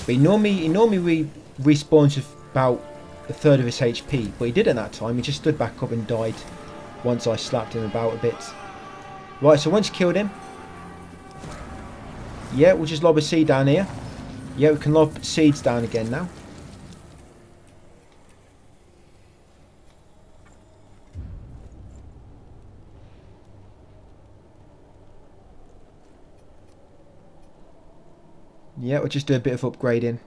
But he normally respawns with about a third of his HP, but he didn't that time. He just stood back up and died once I slapped him about a bit. Right, so once you killed him, yeah, we'll just lob a seed down here. Yeah, we can lob seeds down again now. Yeah, we'll just do a bit of upgrading.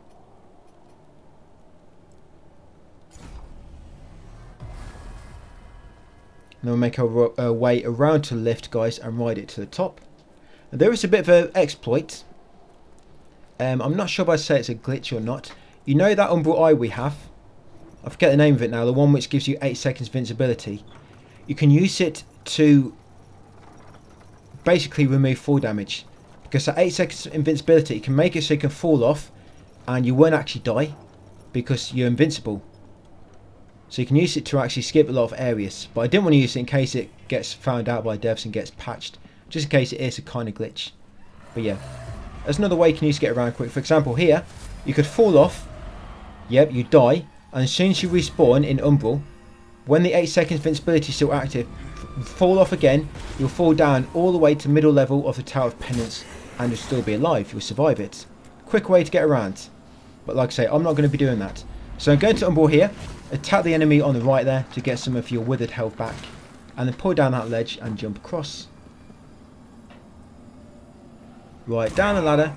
Now we'll make our way around to the lift, guys, and ride it to the top. And there is a bit of an exploit. I'm not sure if I'd say it's a glitch or not. You know that Umbral Eye we have? I forget the name of it now. The one which gives you 8 seconds invincibility. You can use it to basically remove fall damage. Because at 8 seconds invincibility, you can make it so you can fall off and you won't actually die because you're invincible. So you can use it to actually skip a lot of areas. But I didn't want to use it in case it gets found out by devs and gets patched. Just in case it is a kind of glitch. But yeah, there's another way you can use to get around quick. For example, here, you could fall off. Yep, you die. And as soon as you respawn in Umbral, when the 8 seconds invincibility is still active, fall off again, you'll fall down all the way to middle level of the Tower of Penance. And you'll still be alive, you'll survive it. Quick way to get around. But like I say, I'm not going to be doing that. So I'm going to Umbral here, attack the enemy on the right there to get some of your withered health back. And then pull down that ledge and jump across. Right, down the ladder.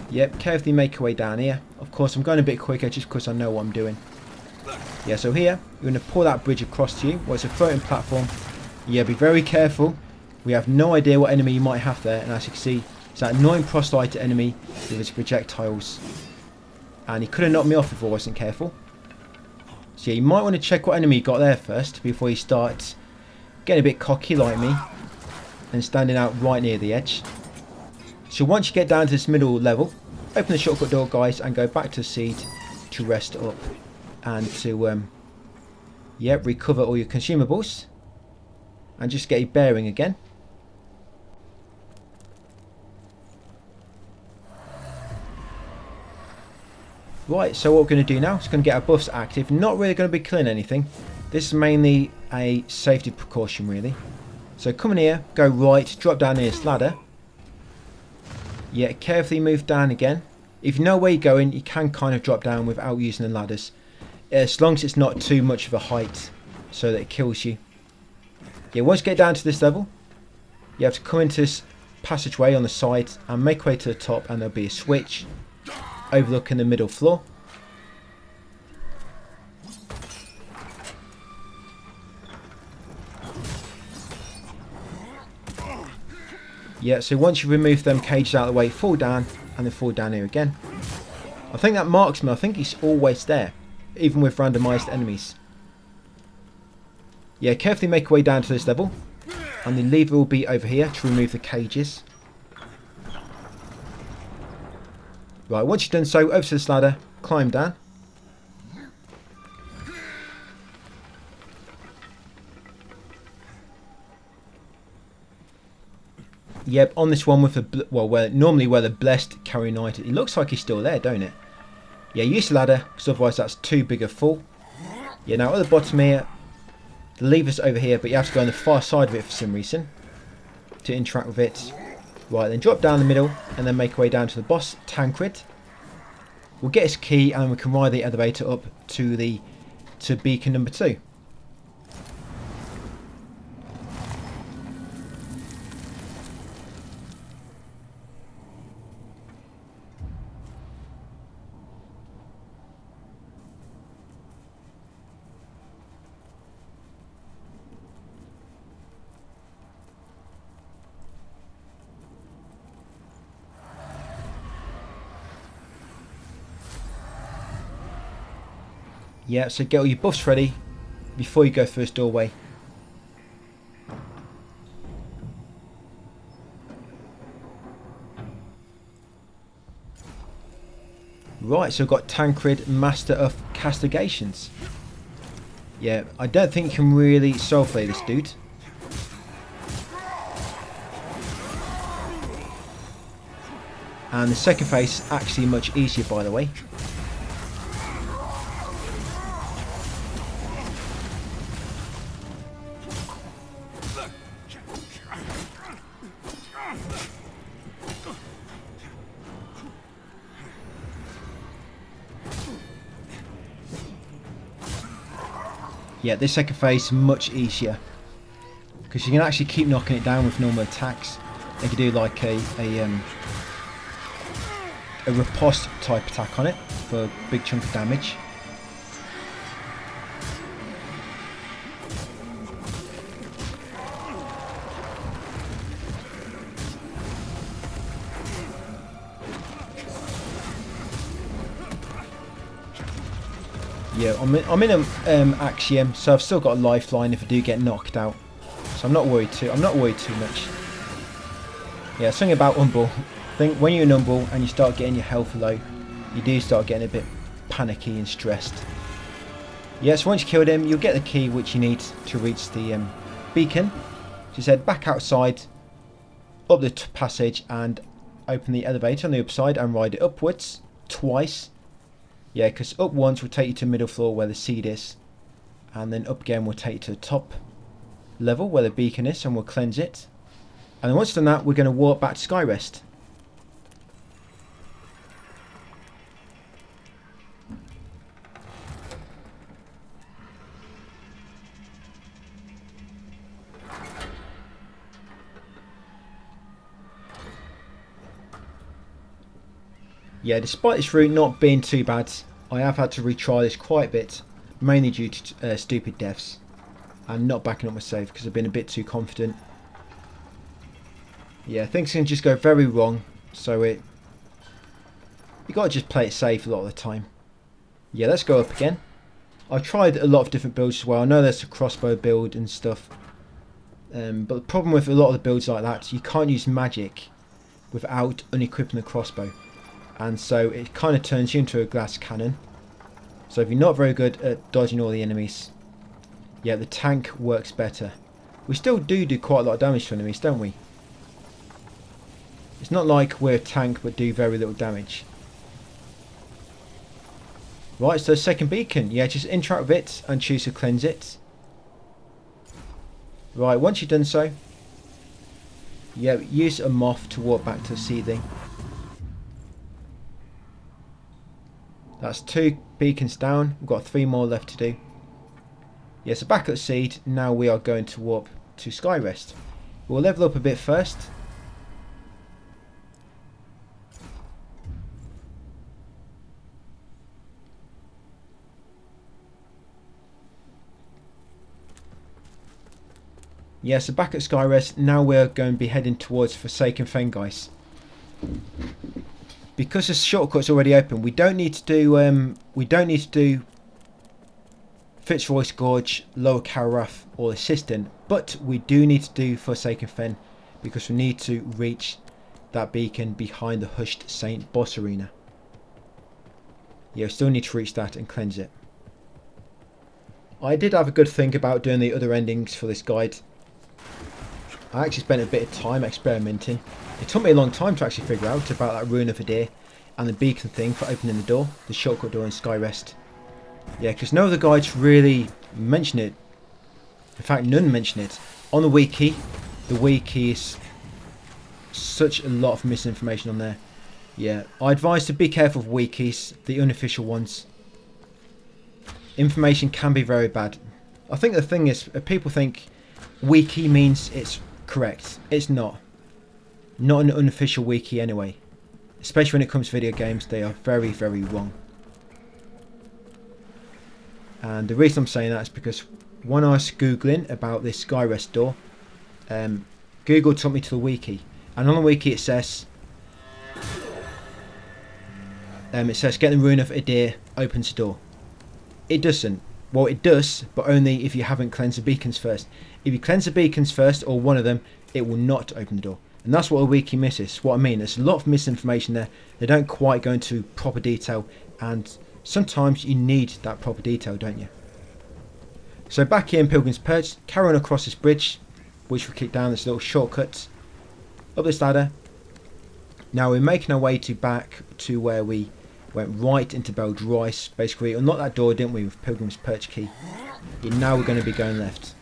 Yep, carefully make your way down here. Of course, I'm going a bit quicker just because I know what I'm doing. Yeah, so here, you're going to pull that bridge across to you. Well, it's a floating platform. Yeah, be very careful. We have no idea what enemy you might have there, and as you can see, it's that annoying proselyte enemy with his projectiles. And he could have knocked me off if I wasn't careful. So yeah, you might want to check what enemy you got there first before you start getting a bit cocky like me and standing out right near the edge. So once you get down to this middle level, open the shortcut door, guys, and go back to the seed to rest up and to recover all your consumables and just get your bearing again. Right, so what we're going to do now is going to get our buffs active. Not really going to be killing anything. This is mainly a safety precaution, really. So come in here, go right, drop down near this ladder. Yeah, carefully move down again. If you know where you're going, you can kind of drop down without using the ladders. As long as it's not too much of a height so that it kills you. Yeah, once you get down to this level, you have to come into this passageway on the side and make your way to the top, and there'll be a switch overlooking the middle floor. Yeah, so once you remove them cages out of the way, fall down, and then fall down here again. I think that marksman, I think he's always there, even with randomised enemies. Yeah, carefully make your way down to this level, and the lever will be over here to remove the cages. Right, once you've done so, over to this ladder, climb down. Yep, on this one with the, well, normally where the blessed carry knighted. It looks like he's still there, don't it? Yeah, use the ladder, because otherwise that's too big a fall. Yeah, now at the bottom here, the lever's over here, but you have to go on the far side of it for some reason to interact with it. Right, then drop down the middle, and then make your way down to the boss, Tancred. We'll get his key, and we can ride the elevator up to beacon number 2. Yeah, so get all your buffs ready before you go through this doorway. Right, so we've got Tancred, Master of Castigations. Yeah, I don't think you can really soul play this dude. And the second phase is actually much easier, by the way. Yeah, this second phase is much easier because you can actually keep knocking it down with normal attacks. You can do like a riposte type attack on it for a big chunk of damage. Yeah, I'm in an axiom, so I've still got a lifeline if I do get knocked out. So I'm not worried too much. Yeah, something about Umbral. I think when you're in Umbral and you start getting your health low, you do start getting a bit panicky and stressed. Yeah, so once you killed him, you'll get the key which you need to reach the beacon. Just head back outside, up the passage, and open the elevator on the upside and ride it upwards twice. Yeah, because up once will take you to the middle floor where the seed is, and then up again will take you to the top level where the beacon is, and we'll cleanse it. And then once done that, we're going to walk back to Skyrest. Yeah, despite this route not being too bad, I have had to retry this quite a bit, mainly due to stupid deaths and not backing up my save because I've been a bit too confident. Yeah, things can just go very wrong, so you got to just play it safe a lot of the time. Yeah, let's go up again. I've tried a lot of different builds as well. I know there's a crossbow build and stuff, but the problem with a lot of the builds like that, you can't use magic without unequipping the crossbow. And so it kind of turns you into a glass cannon. So if you're not very good at dodging all the enemies, yeah, the tank works better. We still do quite a lot of damage to enemies, don't we? It's not like we're a tank but do very little damage. Right, so second beacon. Yeah, just interact with it and choose to cleanse it. Right, once you've done so, yeah, use a moth to walk back to the seedling. That's 2 beacons down. We've got 3 more left to do. Yeah, so back at the seed. Now we are going to warp to Skyrest. We'll level up a bit first. Yeah, so back at Skyrest, now we're going to be heading towards Forsaken Fen, guys. Because the shortcut's already open, we don't need to do Fitzroy's Gorge, Lower Cararath or Assistant, but we do need to do Forsaken Fen because we need to reach that beacon behind the Hushed Saint boss arena. Yeah, we still need to reach that and cleanse it. I did have a good think about doing the other endings for this guide. I actually spent a bit of time experimenting. It took me a long time to actually figure out about that Rune of Adir and the beacon thing for opening the door, the shortcut door in Skyrest. Yeah, because no other guides really mention it. In fact, none mention it. On the wiki is such a lot of misinformation on there. Yeah, I advise to be careful of wikis, the unofficial ones. Information can be very bad. I think the thing is, people think wiki means it's correct. It's not. Not an unofficial wiki anyway. Especially when it comes to video games, they are very, very wrong. And the reason I'm saying that is because when I was Googling about this Skyrest door, Google took me to the wiki. And on the wiki it says, get the Rune of Adir opens the door. It doesn't. Well, it does, but only if you haven't cleansed the beacons first. If you cleanse the beacons first, or one of them, it will not open the door. And that's what a wiki misses. What I mean, there's a lot of misinformation there. They don't quite go into proper detail, and sometimes you need that proper detail, don't you? So back here in Pilgrim's Perch, carrying across this bridge, which we kick down this little shortcut, up this ladder. Now we're making our way back to where we went right into Beld Rice. Basically, unlocked that door, didn't we, with Pilgrim's Perch key. And now we're going to be going left.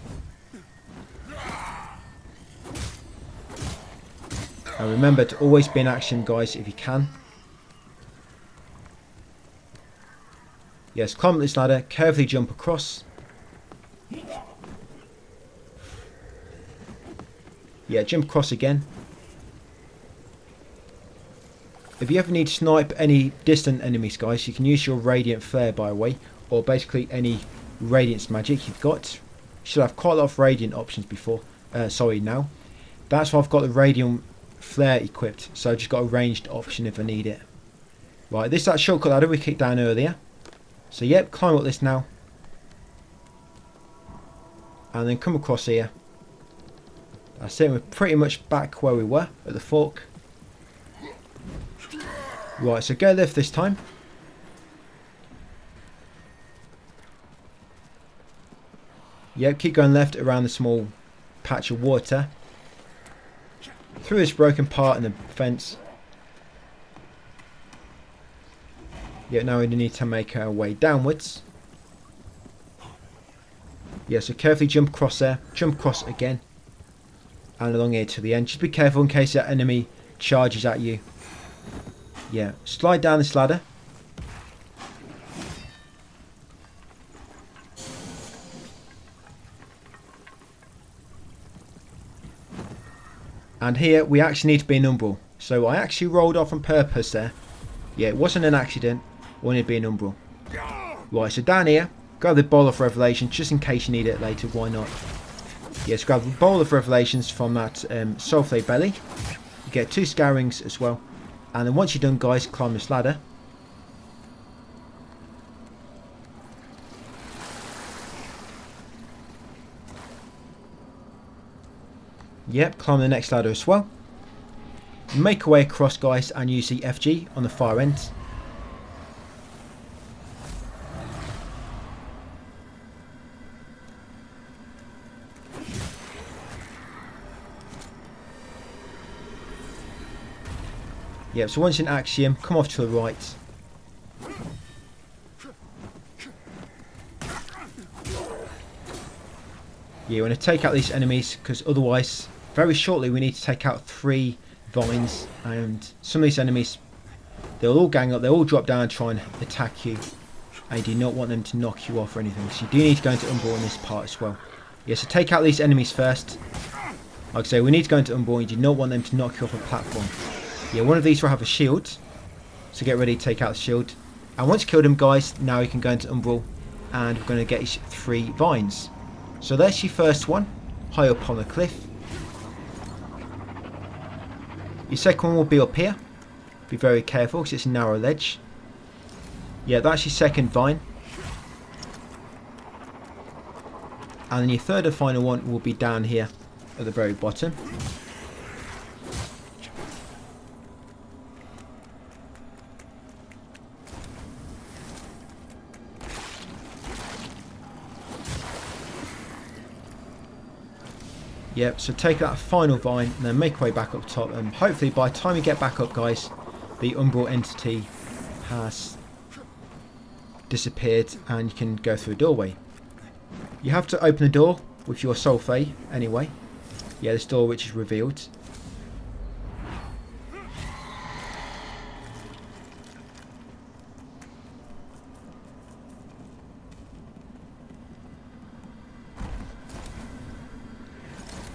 And remember to always be in action, guys, if you can. Yes, climb up this ladder, carefully jump across. Yeah, jump across again. If you ever need to snipe any distant enemies, guys, you can use your Radiant Flare, by the way, or basically any Radiance magic you've got. You should have quite a lot of Radiant options now. That's why I've got the Radiant Flare equipped, so I've just got a ranged option if I need it. Right, this is that shortcut ladder we kicked down earlier. So yep, climb up this now. And then come across here. That's it, we're pretty much back where we were, at the fork. Right, so go left this time. Yep, keep going left around the small patch of water. Through this broken part in the fence. Yeah, now we need to make our way downwards. Yeah, so carefully jump across there. Jump across again. And along here to the end. Just be careful in case that enemy charges at you. Yeah, slide down this ladder. And here we actually need to be an umbral. So I actually rolled off on purpose there. Yeah, it wasn't an accident. I wanted to be an umbral. Right, so down here, grab the Bowl of Revelation just in case you need it later. Why not? Yes, grab the Bowl of Revelations from that Sulfate Belly. You get 2 scourings as well. And then once you're done, guys, climb this ladder. Yep, climb the next ladder as well. Make our way across, guys, and use the FG on the far end. Yep, so once in Axiom, come off to the right. Yeah, you want to take out these enemies, because otherwise, very shortly, we need to take out 3 vines, and some of these enemies, they'll all gang up, they'll all drop down and try and attack you, and you do not want them to knock you off or anything, so you do need to go into Umbral in this part as well. Yeah, so take out these enemies first. Like I say, we need to go into Umbral, you do not want them to knock you off a platform. Yeah, one of these will have a shield, so get ready to take out the shield. And once you kill them, guys, now you can go into Umbral, and we're going to get 3 vines. So there's your first one. high up on the cliff. Your second one will be up here. Be very careful because it's a narrow ledge. Yeah, that's your second vine. And then your third and final one will be down here at the very bottom. Yep, so take that final vine and then make your way back up top, and hopefully by the time you get back up, guys, the umbral entity has disappeared and you can go through a doorway. You have to open the door with your sulfate anyway. Yeah, this door which is revealed.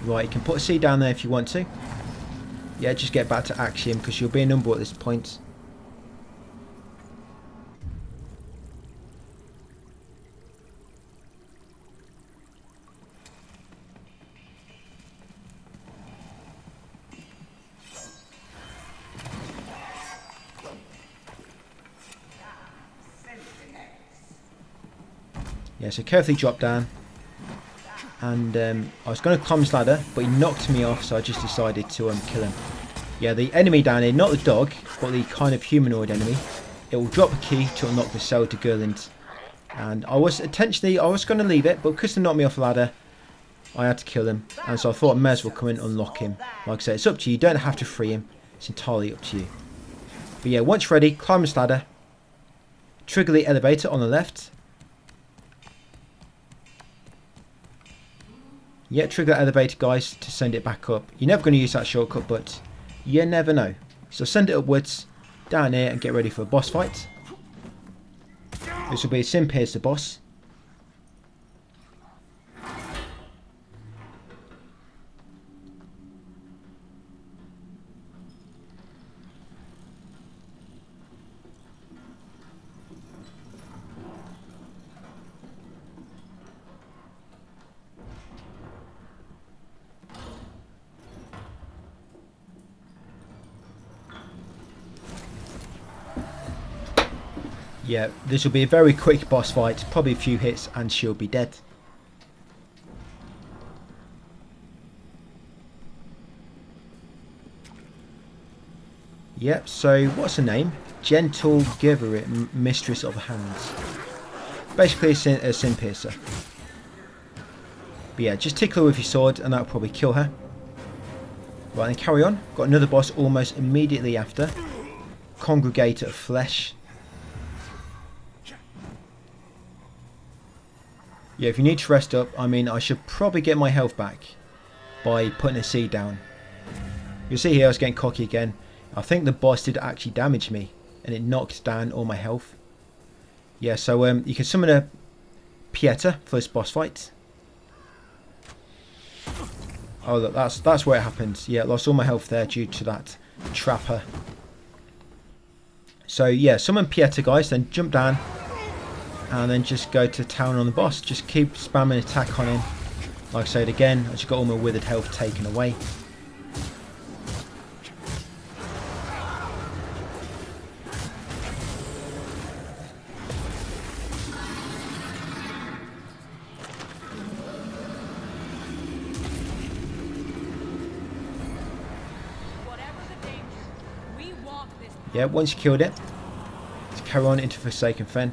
Right, you can put a C down there if you want to. Yeah, just get back to Axiom because you'll be a number at this point. Yeah, so carefully drop down. And I was going to climb this ladder, but he knocked me off, so I just decided to kill him. Yeah, the enemy down here, not the dog, but the kind of humanoid enemy. It will drop a key to unlock the cell to Gruelling. And I was going to leave it, but because they knocked me off the ladder, I had to kill him. And so I thought I may as well come in and unlock him. Like I said, it's up to you. You don't have to free him. It's entirely up to you. But yeah, once ready, climb this ladder. Trigger the elevator on the left. Yeah, trigger that elevator, guys, to send it back up. You're never going to use that shortcut, but you never know. So send it upwards, down here, and get ready for a boss fight. This will be as simple as the boss. Yeah, this will be a very quick boss fight, probably a few hits and she'll be dead. Yep, so what's her name? Gentle Giver, Mistress of the Hands. Basically a sin piercer. But yeah, just tickle her with your sword and that'll probably kill her. Right, then carry on. Got another boss almost immediately after. Congregator of Flesh. Yeah, if you need to rest up, I mean, I should probably get my health back by putting a C down. You'll see here I was getting cocky again. I think the boss did actually damage me and it knocked down all my health. Yeah, so you can summon a Pieta for this boss fight. Oh, look, that's where it happens. Yeah, lost all my health there due to that trapper. So yeah, summon Pieta, guys, then jump down. And then just go to town on the boss. Just keep spamming attack on him. Like I said again, I just got all my withered health taken away. Yeah, once you killed it, let's carry on into Forsaken Fen.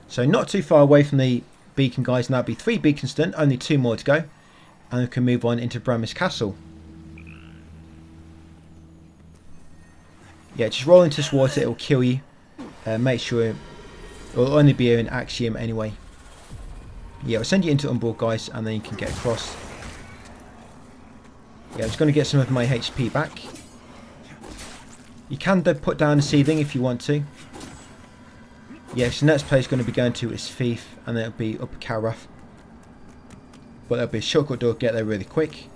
So not too far away from the beacon, guys, and that'll be 3 beacons done, only 2 more to go. And we can move on into Bramis Castle. Yeah, just roll into this water, it'll kill you. Make sure it'll only be an Axiom anyway. Yeah, I'll send you into Umbral, guys, and then you can get across. Yeah, I'm just going to get some of my HP back. You can put down a seething if you want to. Yeah, so next place going to be going to is Thief, and then it'll be Upper Carath. But there'll be a shortcut door, get there really quick.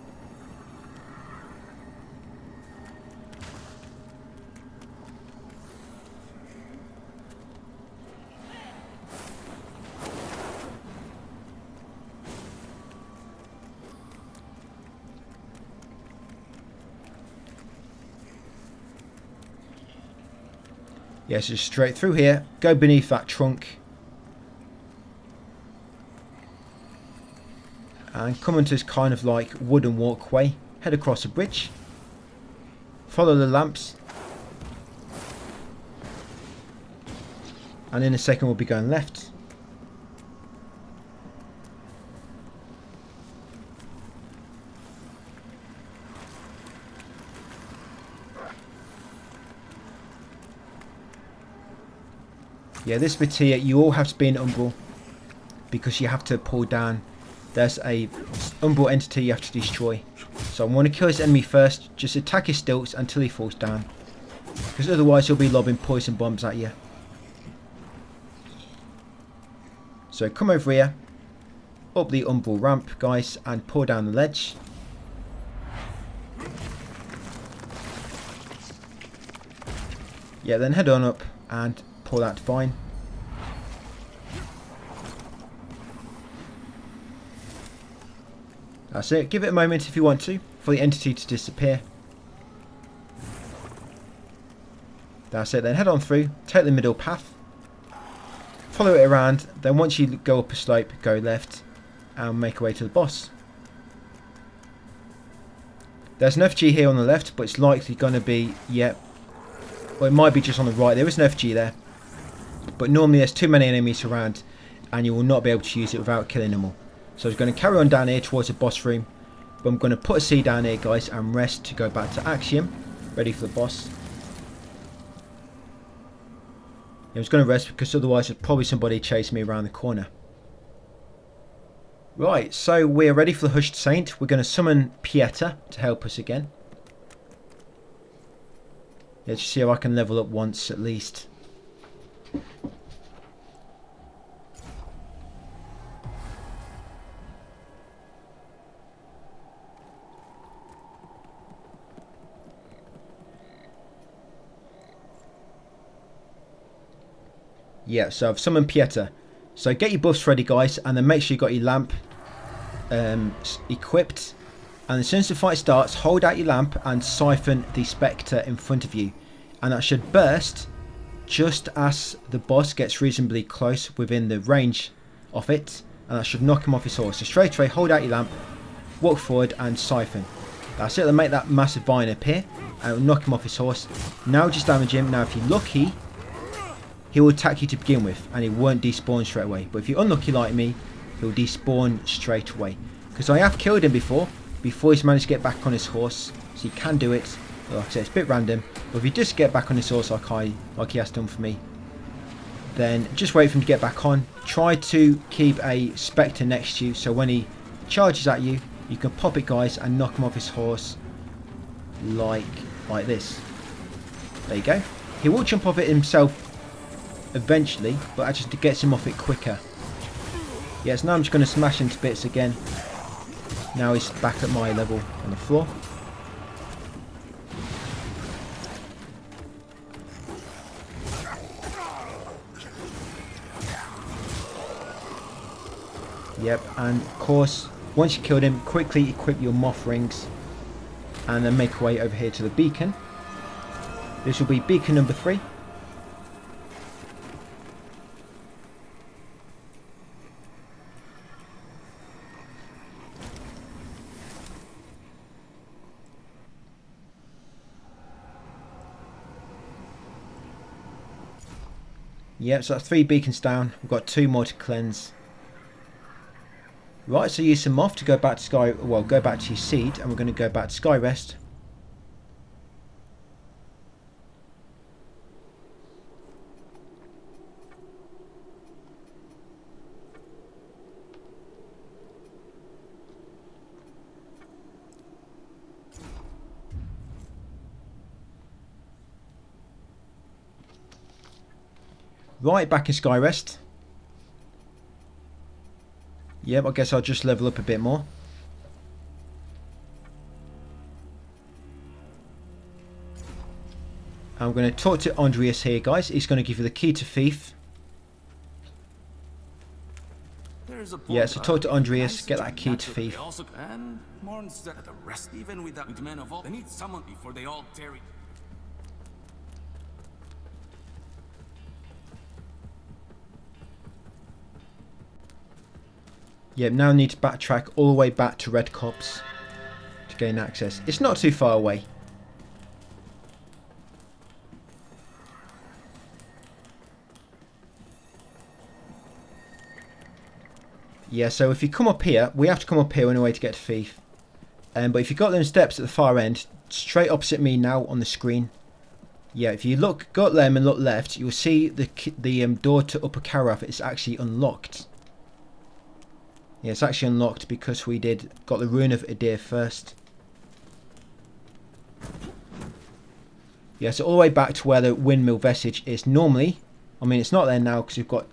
Yes, just straight through here. Go beneath that trunk. And come onto this kind of like wooden walkway. Head across a bridge. Follow the lamps. And in a second we'll be going left. Yeah, this bit here, you all have to be in Umbral, because you have to pull down. There's a Umbral entity you have to destroy. So I want to kill this enemy first. Just attack his stilts until he falls down, because otherwise he'll be lobbing poison bombs at you. So come over here, up the Umbral ramp, guys, and pull down the ledge. Yeah, then head on up and pull that Divine. That's it. Give it a moment if you want to, for the entity to disappear. That's it. Then head on through, take the middle path, follow it around, then once you go up a slope, go left and make your way to the boss. There's an FG here on the left, but it's likely going to be, well, it might be just on the right. There is an FG there, but normally there's too many enemies around and you will not be able to use it without killing them all. So I'm going to carry on down here towards the boss room, but I'm going to put a C down here, guys, and rest to go back to Axiom, ready for the boss. I was going to rest because otherwise there's probably somebody chasing me around the corner. Right, so we're ready for the Hushed Saint. We're going to summon Pieta to help us again. Let's see if I can level up once at least. Yeah, so I've summoned Pieta. So get your buffs ready, guys, and then make sure you got your lamp equipped. And as soon as the fight starts, hold out your lamp and siphon the Spectre in front of you. And that should burst just as the boss gets reasonably close within the range of it. And that should knock him off his horse. So straight away, hold out your lamp, walk forward and siphon. That's it, then make that massive vine appear and it will knock him off his horse. Now just damage him. Now if you're lucky, he will attack you to begin with and he won't despawn straight away. But if you're unlucky like me, he'll despawn straight away. Because I have killed him before he's managed to get back on his horse. So you can do it. Like I said, it's a bit random. But if you just get back on his horse like he has done for me, then just wait for him to get back on. Try to keep a Spectre next to you, so when he charges at you, you can pop it, guys, and knock him off his horse like this. There you go. He will jump off it himself eventually, but that just gets him off it quicker. Yes, now I'm just going to smash him to bits again. Now he's back at my level on the floor. Yep, and of course, once you killed him, quickly equip your moth rings and then make your way over here to the beacon. This will be beacon number 3. Yep, so that's 3 beacons down. We've got 2 more to cleanse. Right, so use some moth to go back to go back to your seed, and we're going to go back to Skyrest. Right, back in Skyrest. Yep, I guess I'll just level up a bit more. I'm going to talk to Andreas here, guys. He's going to give you the key to Thief. Yeah, so talk to Andreas, get that key to Thief. Yep, now I need to backtrack all the way back to Red Copse to gain access. It's not too far away. Yeah, so if you come up here, we have to come up here anyway to get to Thief. But if you've got them steps at the far end, straight opposite me now on the screen. Yeah, if you go up them and look left, you'll see the door to Upper Carath is actually unlocked. Yeah, it's actually unlocked because we got the Rune of Adir first. Yeah, so all the way back to where the windmill vestige is normally. I mean, it's not there now because we've got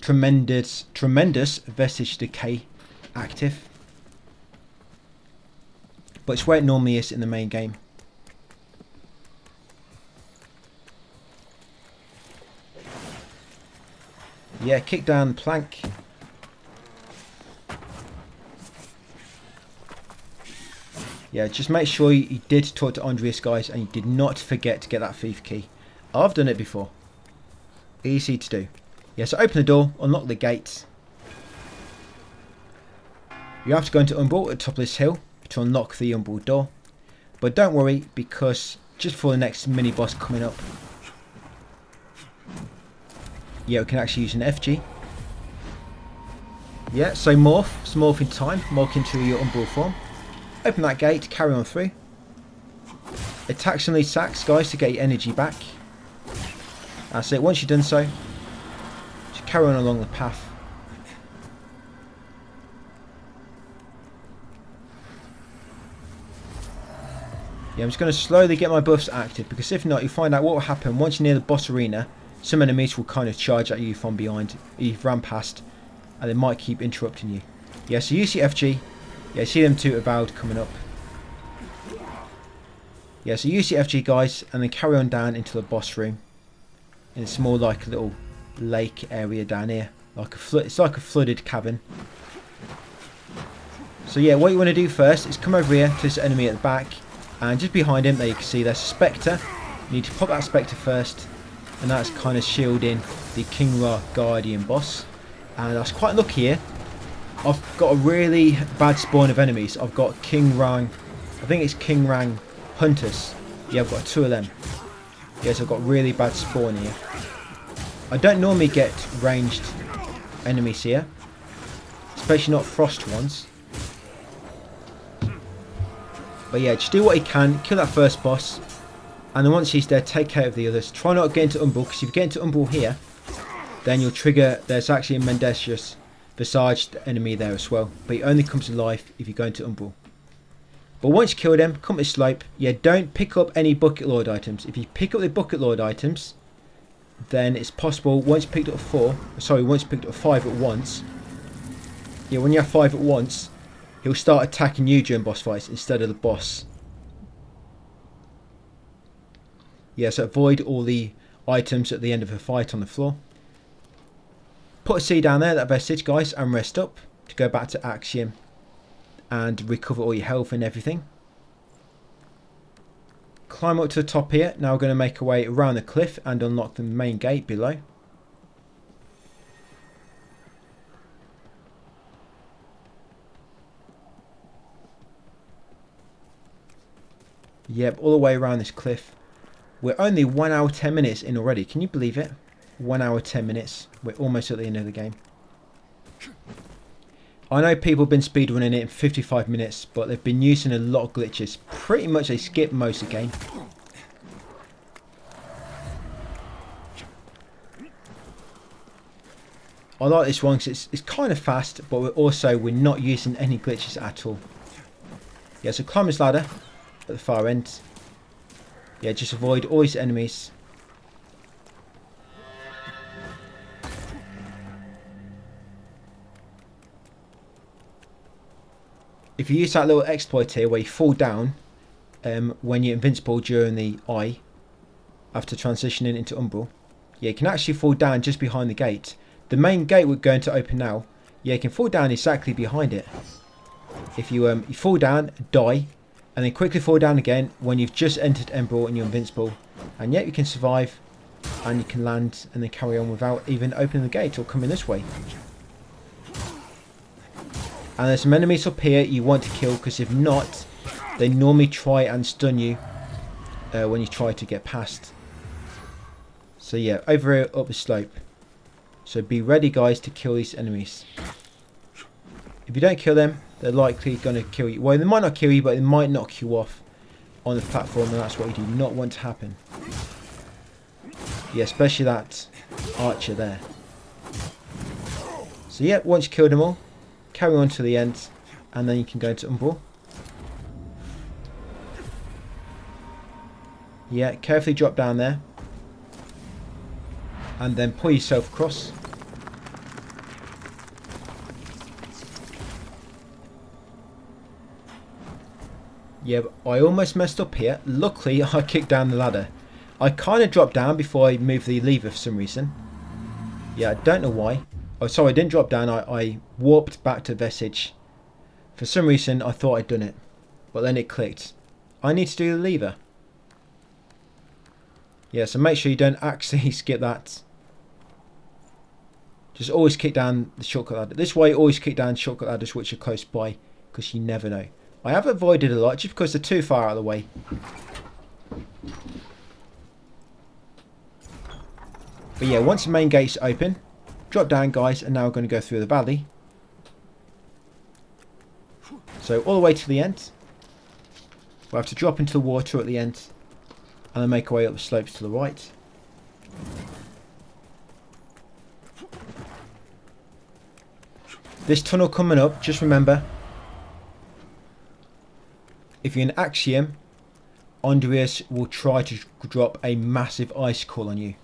tremendous vestige decay active. But it's where it normally is in the main game. Yeah, kick down the plank. Yeah, just make sure you did talk to Andreas, guys, and you did not forget to get that thief key. I've done it before. Easy to do. Yeah, so open the door, unlock the gates. You have to go into Umbral at the top of this hill to unlock the Umbral door. But don't worry, because just before the next mini boss coming up, yeah, we can actually use an FG. Yeah, so it's morphing time, morph into your Umbral form. Open that gate, carry on through. Attack some of these sacks, guys, to get your energy back. That's it, once you've done so, just carry on along the path. Yeah, I'm just going to slowly get my buffs active, because if not, you'll find out what will happen once you're near the boss arena. Some enemies will kind of charge at you from behind. You've ran past, and they might keep interrupting you. Yeah, so use your FG. Yeah, see them two Avowed coming up. Yeah, so use your FG, guys, and then carry on down into the boss room. And it's more like a little lake area down here. It's like a flooded cavern. So yeah, what you want to do first is come over here to this enemy at the back. And just behind him, there you can see there's a Spectre. You need to pop that Spectre first. And that's kind of shielding the King Ra Guardian boss. And I was quite lucky here. I've got a really bad spawn of enemies. I've got King Rang, I think it's King Rang Hunters. Yeah, I've got 2 of them. Yes, I've got really bad spawn here. I don't normally get ranged enemies here, especially not frost ones. But yeah, just do what you can, kill that first boss, and then once he's dead, take care of the others. Try not to get into Umbral, because if you get into Umbral here, then you'll trigger, there's actually a Mendacious Visaged enemy there as well, but he only comes to life if you go into Umbral. But once you kill them, come to Slope. Yeah, don't pick up any Bucket Lord items. If you pick up the Bucket Lord items, then it's possible, once you picked up 5 at once. Yeah, when you have 5 at once, he'll start attacking you during boss fights instead of the boss. Yeah, so avoid all the items at the end of a fight on the floor. Put a C down there, that vestige, guys, and rest up to go back to Axiom and recover all your health and everything. Climb up to the top here. Now we're going to make our way around the cliff and unlock the main gate below. Yep, all the way around this cliff. We're only 1 hour 10 minutes in already. Can you believe it? 1 hour 10 minutes. We're almost at the end of the game. I know people have been speedrunning it in 55 minutes, but they've been using a lot of glitches. Pretty much they skip most of the game. I like this one because it's kind of fast, but we're not using any glitches at all. Yeah, so climb this ladder at the far end. Yeah, just avoid all these enemies. If you use that little exploit here where you fall down when you're invincible during the eye after transitioning into Umbral, yeah, you can actually fall down just behind the gate. The main gate we're going to open now, yeah, you can fall down exactly behind it. If you fall down, die, and then quickly fall down again when you've just entered Umbral and you're invincible, and yet you can survive and you can land and then carry on without even opening the gate or coming this way. And there's some enemies up here you want to kill, because if not, they normally try and stun you when you try to get past. So yeah, over here up the slope. So be ready, guys, to kill these enemies. If you don't kill them, they're likely going to kill you. Well, they might not kill you, but they might knock you off on the platform, and that's what you do not want to happen. Yeah, especially that archer there. So yeah, once you kill them all, carry on to the end, and then you can go into Umbral. Yeah, carefully drop down there, and then pull yourself across. Yeah, but I almost messed up here. Luckily, I kicked down the ladder. I kind of dropped down before I moved the lever for some reason. Yeah, I don't know why. Oh, sorry, I didn't drop down. I warped back to Vestige. For some reason, I thought I'd done it. But then it clicked. I need to do the lever. Yeah, so make sure you don't actually skip that. Just always kick down the shortcut ladder. This way, always kick down shortcut ladders which are close by, because you never know. I have avoided a lot just because they're too far out of the way. But yeah, once the main gate's open, drop down, guys, and now we're going to go through the valley. So all the way to the end. We'll have to drop into the water at the end, and then make our way up the slopes to the right. This tunnel coming up, just remember, if you're in Axiom, Andreas will try to drop a massive icicle on you.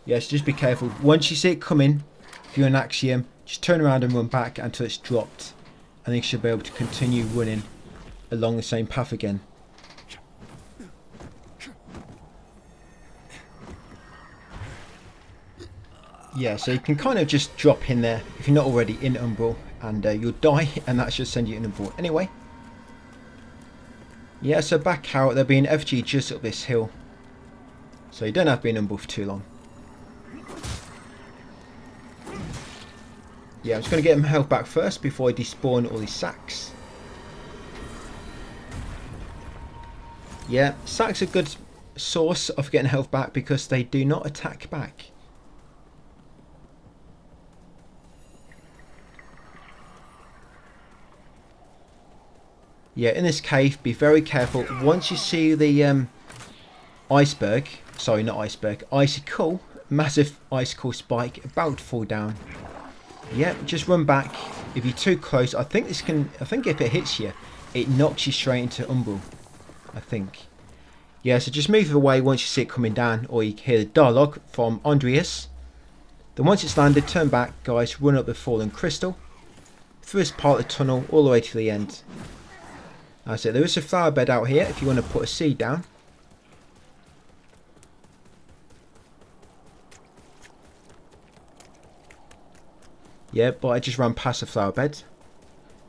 Yes, just be careful. Once you see it coming, if you're in Axiom, just turn around and run back until it's dropped. And then you should be able to continue running along the same path again. Yeah, so you can kind of just drop in there if you're not already in Umbral, and you'll die, and that should send you in Umbral anyway. Yeah, so back out, there'll be an FG just up this hill, so you don't have to be in Umbral for too long. Yeah, I'm just going to get him health back first before I despawn all these sacks. Yeah, sacks are a good source of getting health back because they do not attack back. Yeah, in this cave, be very careful. Once you see the iceberg, sorry, not iceberg, icicle, massive icicle spike about to fall down. Yeah, just run back. If you're too close, I think if it hits you, it knocks you straight into Umbral. I think. Yeah, so just move away once you see it coming down, or you hear the dialogue from Andreas. Then once it's landed, turn back, guys, run up the fallen crystal, through this part of the tunnel, all the way to the end. That's it. There is a flower bed out here if you want to put a seed down. Yeah, but I just ran past the flower bed.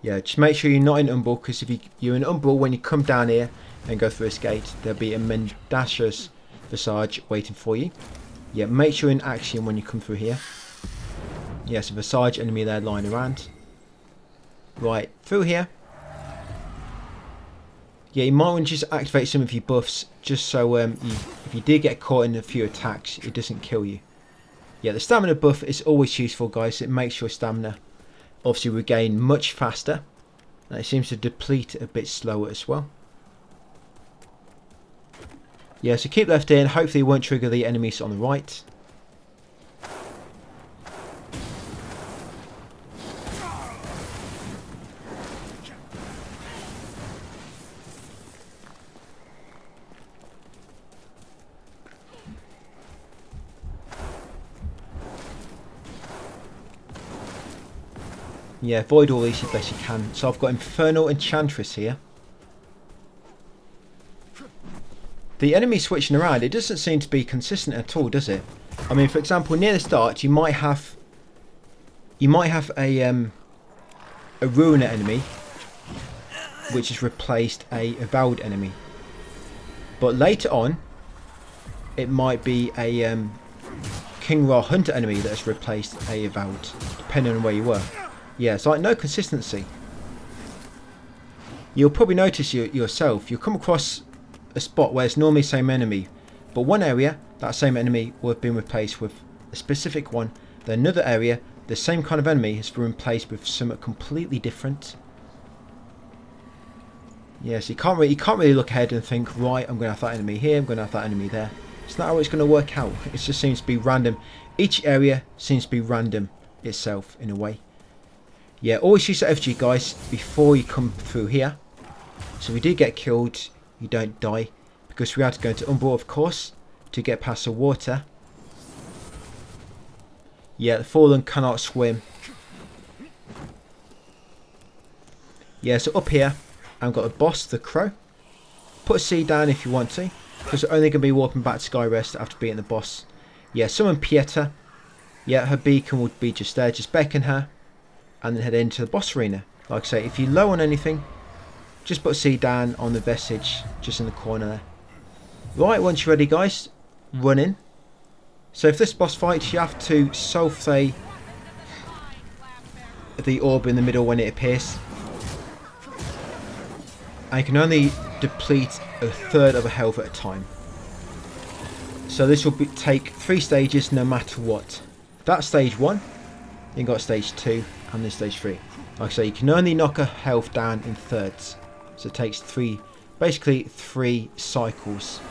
Yeah, just make sure you're not in Umbral, because if you're in Umbral, when you come down here and go through this gate, there'll be a mendacious visage waiting for you. Yeah, make sure you're in Axiom when you come through here. Yes, a visage enemy there lying around. Right, through here. Yeah, you might want to just activate some of your buffs, just so if you did get caught in a few attacks, it doesn't kill you. Yeah, the stamina buff is always useful, guys. It makes your stamina obviously regain much faster, and it seems to deplete a bit slower as well. Yeah, so keep left in. Hopefully it won't trigger the enemies on the right. Yeah, avoid all these as best you can. So I've got Infernal Enchantress here. The enemy switching around, it doesn't seem to be consistent at all, does it? I mean, for example, near the start, you might have a Ruiner enemy, which has replaced a Avowed enemy. But later on, it might be a King Ra Hunter enemy that has replaced a Avowed, depending on where you were. Yeah, it's like no consistency. You'll probably notice yourself, you'll come across a spot where it's normally the same enemy, but one area, that same enemy will have been replaced with a specific one. Then another area, the same kind of enemy has been replaced with something completely different. Yes, you can't really look ahead and think, right, I'm going to have that enemy here, I'm going to have that enemy there. It's not how it's going to work out. It just seems to be random. Each area seems to be random itself in a way. Yeah, always use the FG, guys, before you come through here. So if you do get killed, you don't die. Because we have to go into Umbral, of course, to get past the water. Yeah, the Fallen cannot swim. Yeah, so up here, I've got a boss, the Crow. Put a C down if you want to, because we're only going to be walking back to Skyrest after beating the boss. Yeah, summon Pieta. Yeah, her beacon would be just there. Just beckon her, and then head into the boss arena. Like I say, if you're low on anything, just put C down on the vestige, just in the corner there. Right, once you're ready, guys, run in. So if this boss fight, you have to soul-flay the orb in the middle when it appears. And you can only deplete a third of a health at a time. So this will take 3 stages no matter what. That's stage 1, then got stage 2, and then stage 3. Like I say, you can only knock a health down in thirds. So it takes basically 3 cycles.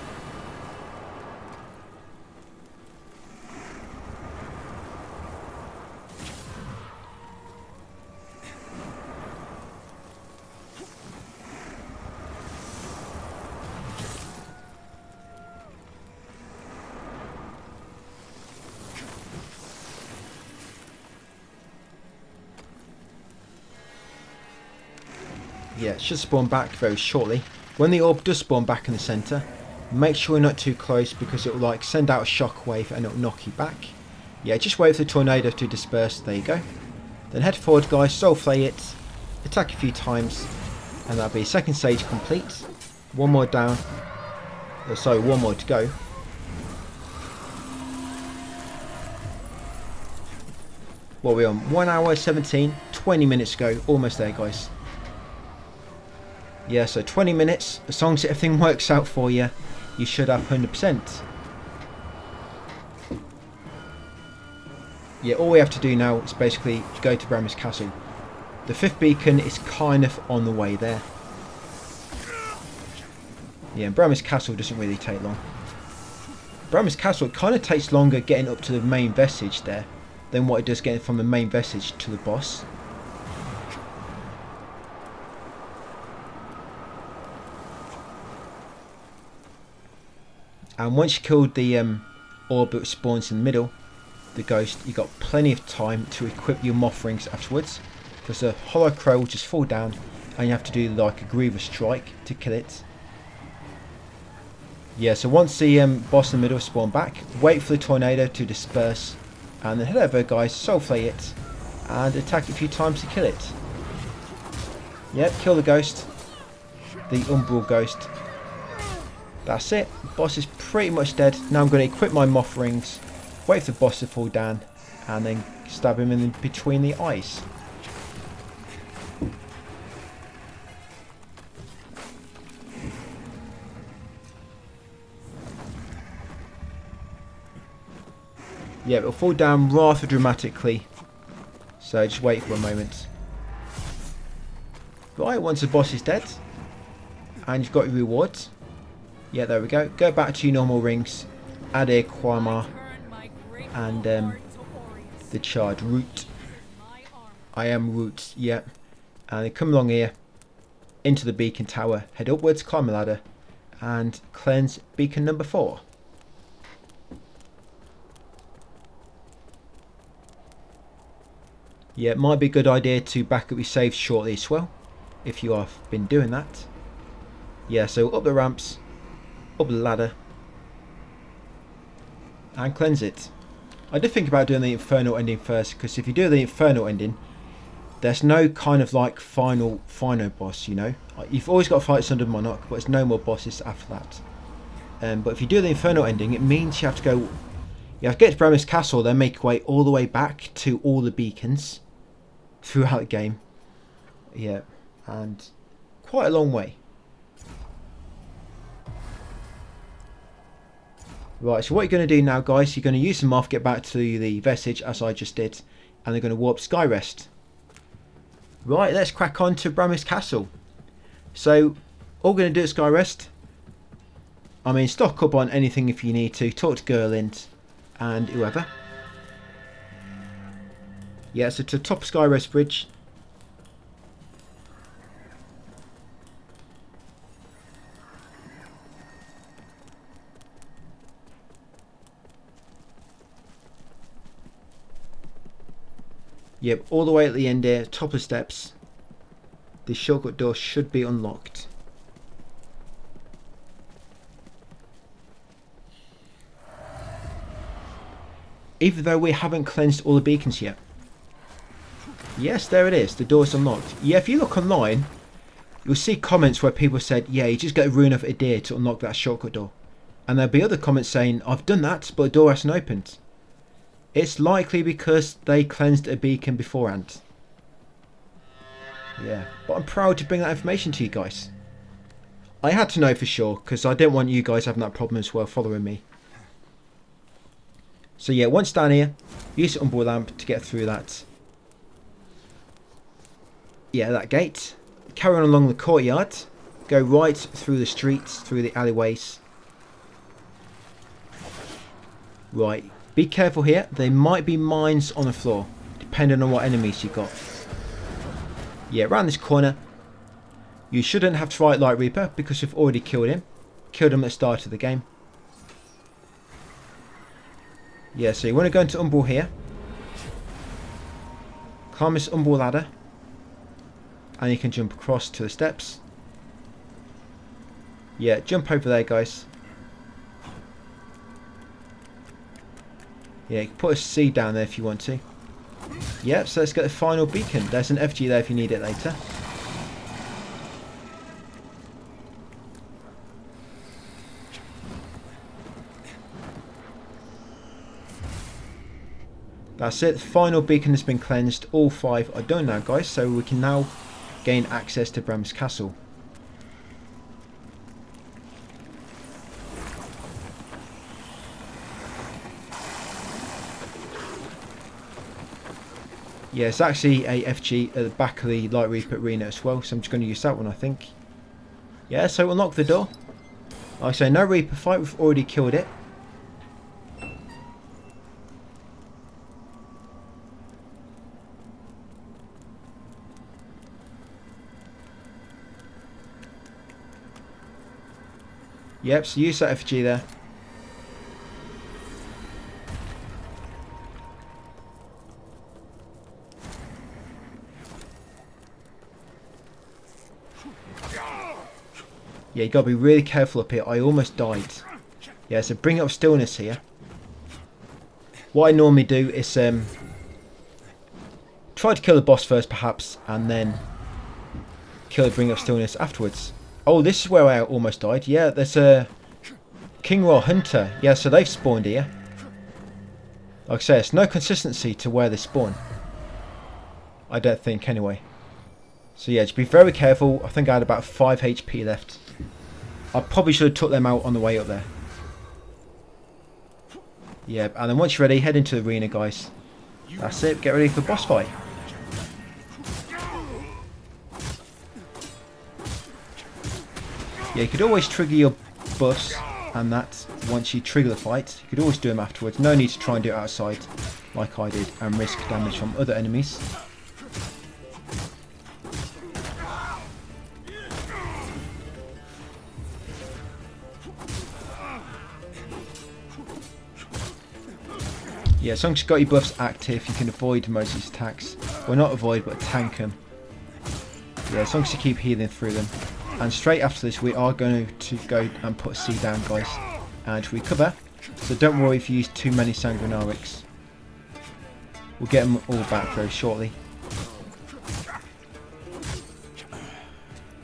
Yeah, it should spawn back very shortly. When the orb does spawn back in the centre, make sure you're not too close because it will like send out a shockwave and it will knock you back. Yeah, just wait for the tornado to disperse. There you go. Then head forward, guys, soul-flay it, attack a few times, and that'll be second stage complete. One more down. Oh, sorry, one more to go. What are we on? 1 hour 17, 20 minutes ago. Almost there, guys. Yeah, so 20 minutes, as long as everything works out for you, you should have 100%. Yeah, all we have to do now is basically go to Brammer's Castle. The 5th beacon is kind of on the way there. Yeah, and Brammer's Castle doesn't really take long. Brammer's Castle, it kind of takes longer getting up to the main vestige there than what it does getting from the main vestige to the boss. And once you killed the orb that spawns in the middle, the ghost, you got plenty of time to equip your moth rings afterwards. Because the hollow crow will just fall down and you have to do like a grievous strike to kill it. Yeah, so once the boss in the middle spawn back, wait for the tornado to disperse and then head over, guys, soul-flay it and attack it a few times to kill it. Yep, kill the ghost, the umbral ghost. That's it, boss is pretty much dead. Now I'm going to equip my moth rings, wait for the boss to fall down, and then stab him in between the eyes. Yeah, it'll fall down rather dramatically, so just wait for a moment. Right, once the boss is dead, and you've got your rewards. Yeah, there we go. Go back to your normal rings. Add a Kwama and the charred root. I am root, yeah. And then come along here into the beacon tower. Head upwards, climb a ladder, and cleanse beacon number 4. Yeah, it might be a good idea to back up your saves shortly as well, if you have been doing that. Yeah, so up the ramps, up the ladder, and cleanse it. I did think about doing the infernal ending first, because if you do the infernal ending, there's no kind of like final boss, you know. You've always got to fight Sundered Monarch, but there's no more bosses after that. But if you do the infernal ending, it means you have to go, you have to get to Brammer's Castle, then make your way all the way back to all the beacons, throughout the game. Yeah, and quite a long way. Right, so what you're going to do now, guys, you're going to use the moth, get back to the vestige as I just did, and they're going to warp Skyrest. Right, let's crack on to Bram's Castle. So, all we're going to do at Skyrest, I mean, stock up on anything if you need to, talk to Gruelling and whoever. Yeah, so to top Skyrest Bridge. Yep, all the way at the end there, top of the steps. The shortcut door should be unlocked. Even though we haven't cleansed all the beacons yet. Yes, there it is. The door's unlocked. Yeah, if you look online, you'll see comments where people said, yeah, you just get a rune of Adir to unlock that shortcut door. And there'll be other comments saying, I've done that, but the door hasn't opened. It's likely because they cleansed a beacon beforehand. Yeah, but I'm proud to bring that information to you guys. I had to know for sure, because I didn't want you guys having that problem as well following me. So yeah, once down here, use the Umbral lamp to get through that. Yeah, that gate. Carry on along the courtyard. Go right through the streets, through the alleyways. Right. Be careful here, there might be mines on the floor, depending on what enemies you've got. Yeah, around this corner, you shouldn't have to fight Light Reaper because you've already killed him. Killed him at the start of the game. Yeah, so you want to go into Umbral here. Climb this Umbral ladder. And you can jump across to the steps. Yeah, jump over there, guys. Yeah, you can put a seed down there if you want to. Yep, so let's get the final beacon. There's an FG there if you need it later. That's it, the final beacon has been cleansed. All 5 are done now, guys, so we can now gain access to Bram's Castle. Yeah, it's actually a FG at the back of the Light Reaper arena as well, so I'm just going to use that one, I think. Yeah, so unlock the door. Like I say, no Reaper fight, we've already killed it. Yep, so use that FG there. Yeah, you gotta be really careful up here. I almost died. Yeah, so bring up stillness here. What I normally do is try to kill the boss first perhaps, and then kill the bring up stillness afterwards. Oh, this is where I almost died. Yeah, there's a King Raw Hunter. Yeah, so they've spawned here. Like I say, it's no consistency to where they spawn. I don't think anyway. So yeah, just be very careful. I think I had about 5 HP left. I probably should have took them out on the way up there. Yeah, and then once you're ready, head into the arena, guys. That's it, get ready for boss fight. Yeah, you could always trigger your buffs and that once you trigger the fight. You could always do them afterwards. No need to try and do it outside like I did and risk damage from other enemies. Yeah, as long as you've got your buffs active, you can avoid most of these attacks. Well, not avoid, but tank them. Yeah, as long as you keep healing through them. And straight after this, we are going to go and put C down, guys, and recover. So don't worry if you use too many Sanguinarics. We'll get them all back very shortly.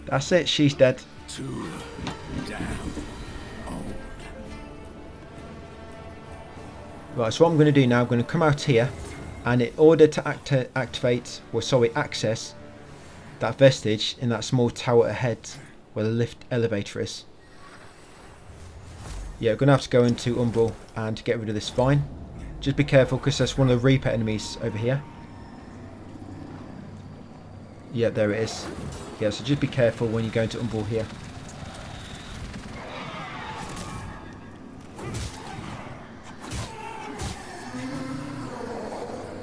That's it, she's dead. Right, so what I'm going to do now, I'm going to come out here And in order to access that vestige in that small tower ahead where the lift elevator is. Yeah, we're going to have to go into Umbral and get rid of this vine. Just be careful because there's one of the Reaper enemies over here. Yeah, there it is. Yeah, so just be careful when you go into Umbral here.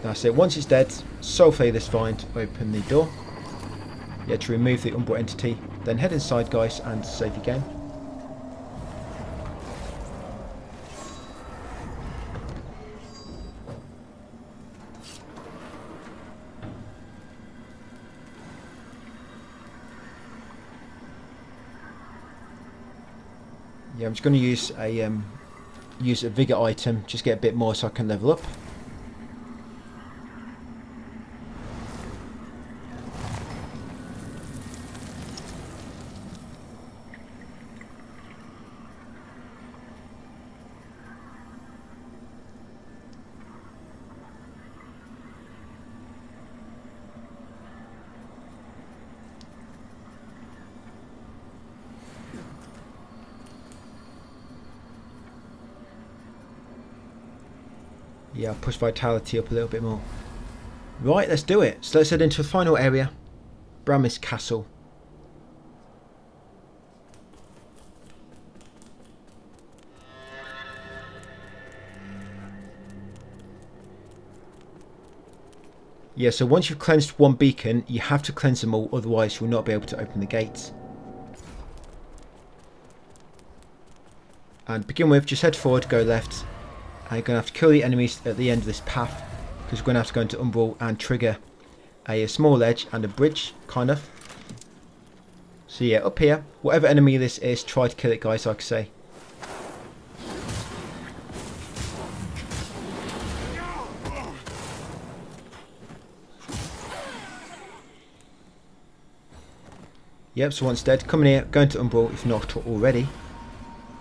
That's it. Once it's dead, sulfate this vine to open the door. Yeah, to remove the Umbral entity. Then head inside, guys, and save your game. Yeah, I'm just going to use a vigor item, just get a bit more so I can level up. Yeah, I'll push vitality up a little bit more. Right, let's do it. So let's head into the final area, Bramis Castle. Yeah, so once you've cleansed one beacon, you have to cleanse them all, otherwise you'll not be able to open the gates. And to begin with, just head forward, go left. And you're going to have to kill the enemies at the end of this path, because we're going to have to go into Umbral and trigger a small ledge and a bridge, kind of. So yeah, up here, whatever enemy this is, try to kill it, guys, like I say. Yep, so once dead, come in here, go into Umbral if not already,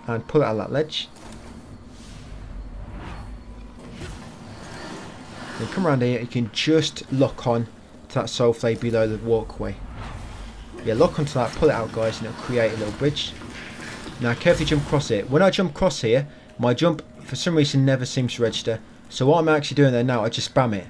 and pull it out of that ledge. Then come around here, you can just lock on to that soul flame below the walkway. Yeah, lock onto that, pull it out, guys, and it'll create a little bridge. Now carefully jump across it. When I jump across here, my jump for some reason never seems to register. So what I'm actually doing there now, I just spam it.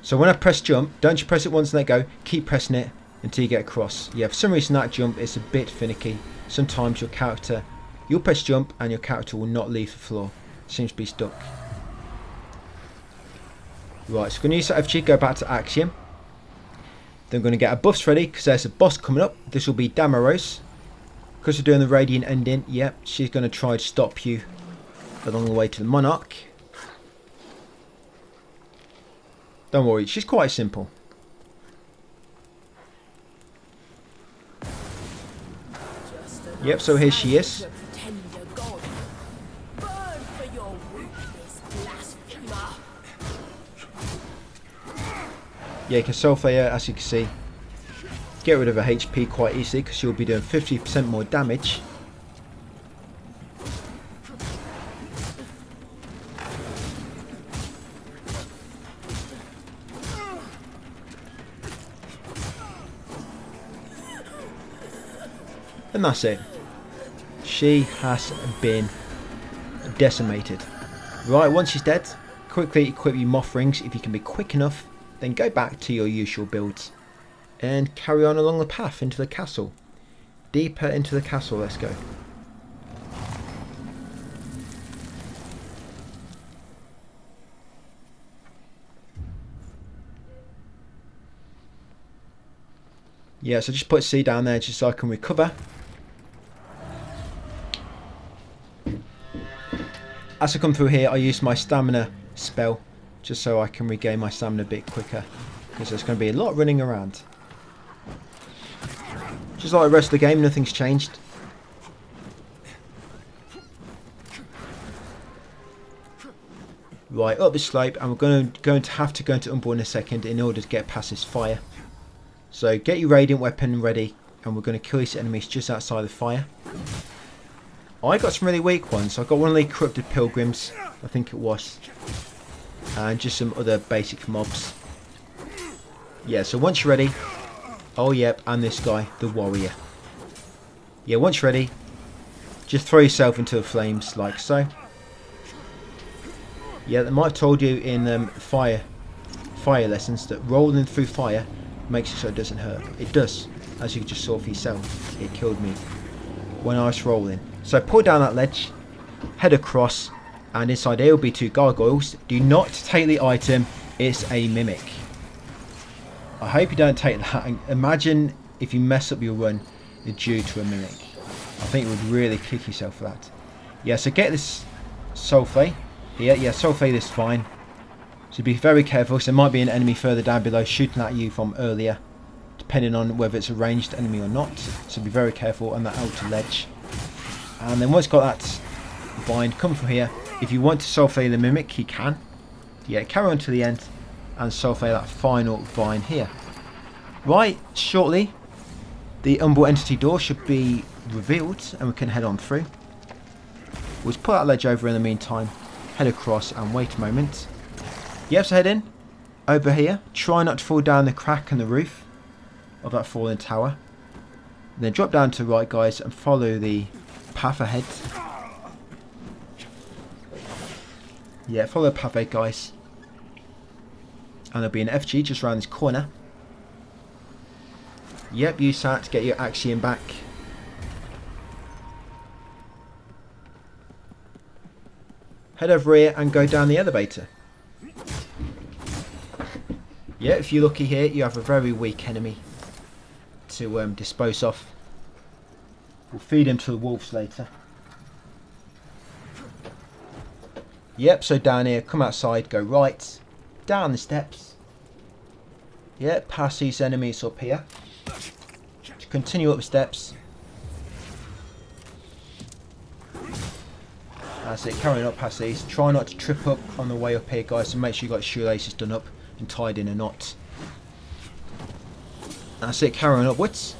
So when I press jump, don't just press it once and let go, keep pressing it until you get across. Yeah, for some reason that jump is a bit finicky. Sometimes your character, you'll press jump and your character will not leave the floor. Seems to be stuck. Right, so we're going to use that FG, go back to Axiom. Then we're going to get our buffs ready because there's a boss coming up. This will be Damaros. Because we're doing the Radiant ending, yep, she's going to try to stop you along the way to the Monarch. Don't worry, she's quite simple. Yep, so here she is. Yeah, you can sulfate her, as you can see. Get rid of her HP quite easily because she'll be doing 50% more damage. And that's it. She has been decimated. Right, once she's dead, quickly equip your moth rings if you can be quick enough. Then go back to your usual builds and carry on along the path into the castle. Deeper into the castle, let's go. Yeah, so just put C down there just so I can recover. As I come through here, I use my stamina spell just so I can regain my stamina a bit quicker, because there's going to be a lot running around. Just like the rest of the game, nothing's changed. Right, up the slope, and we're going to have to go into Umbral in a second in order to get past this fire. So get your Radiant weapon ready, and we're going to kill these enemies just outside the fire. I got some really weak ones. I got one of the Corrupted Pilgrims, I think it was. and just some other basic mobs. Yeah, so once you're ready, oh yep, and this guy, the warrior. Yeah, once you're ready, just throw yourself into the flames like so. Yeah, they might have told you in fire lessons that rolling through fire makes it so it doesn't hurt. It does, as you just saw for yourself. It killed me when I was rolling. So pull down that ledge, head across, and inside there will be 2 gargoyles. Do not take the item, it's a mimic. I hope you don't take that. Imagine if you mess up your run due to a mimic. I think you would really kick yourself for that. Yeah, so get this sulfate. Yeah, sulfate is fine. So be very careful, so there might be an enemy further down below shooting at you from earlier, depending on whether it's a ranged enemy or not. So be very careful on that outer ledge. And then once you've got that vine, come from here. If you want to sulfate the mimic, you can. Yeah, carry on to the end and sulfate that final vine here. Right, shortly the Umbral entity door should be revealed and we can head on through. We'll just put that ledge over in the meantime, head across and wait a moment. Yep, so head in over here. Try not to fall down the crack in the roof of that fallen tower. And then drop down to the right, guys, and follow the path ahead. Yeah, follow the path ahead, guys. And there'll be an FG just around this corner. Yep, use that to get your axiom back. Head over here and go down the elevator. Yeah, if you're lucky here, you have a very weak enemy to dispose of. We'll feed him to the wolves later. Yep, so down here, come outside, go right, down the steps. Yep, past these enemies up here. Continue up the steps. That's it, carrying up past these. Try not to trip up on the way up here, guys, so make sure you got shoelaces done up and tied in a knot. That's it, carrying upwards.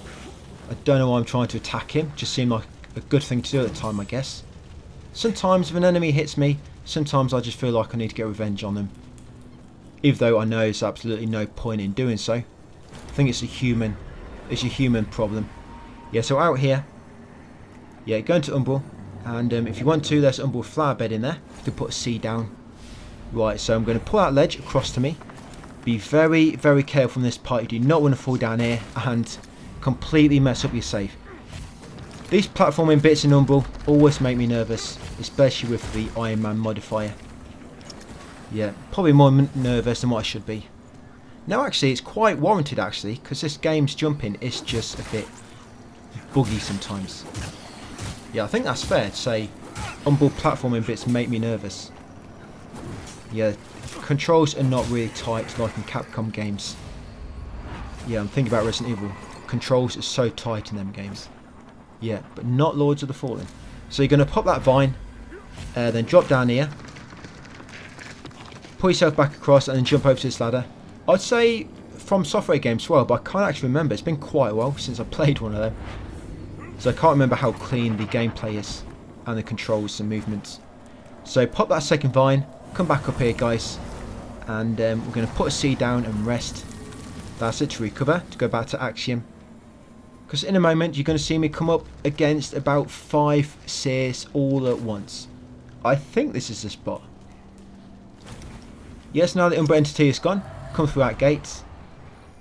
I don't know why I'm trying to attack him, just seemed like a good thing to do at the time, I guess. Sometimes if an enemy hits me, sometimes I just feel like I need to get revenge on them. Even though I know there's absolutely no point in doing so. I think it's a human problem. Yeah, so out here, yeah, go into Umbral, and if you want to, there's Umbral flower bed in there. You can put a C down. Right, so I'm going to pull that ledge across to me. Be very, very careful in this part. You do not want to fall down here and completely mess up your save. These platforming bits in Umbral always make me nervous, especially with the Iron Man modifier. Yeah, probably more nervous than what I should be. No, actually, it's quite warranted, actually, because this game's jumping is just a bit buggy sometimes. Yeah, I think that's fair to say Umbral platforming bits make me nervous. Yeah, controls are not really tight like in Capcom games. Yeah, I'm thinking about Resident Evil. Controls are so tight in them games. Yeah, but not Lords of the Fallen. So you're going to pop that vine, then drop down here, pull yourself back across and then jump over to this ladder. I'd say from software games as well, but I can't actually remember. It's been quite a while since I played one of them. So I can't remember how clean the gameplay is and the controls and movements. So pop that second vine, come back up here, guys, and we're going to put a C down and rest. That's it, to recover, to go back to Axiom. Because in a moment you're going to see me come up against about 5 seers all at once. I think this is the spot. Yes, now the Umbral entity is gone, come through that gate.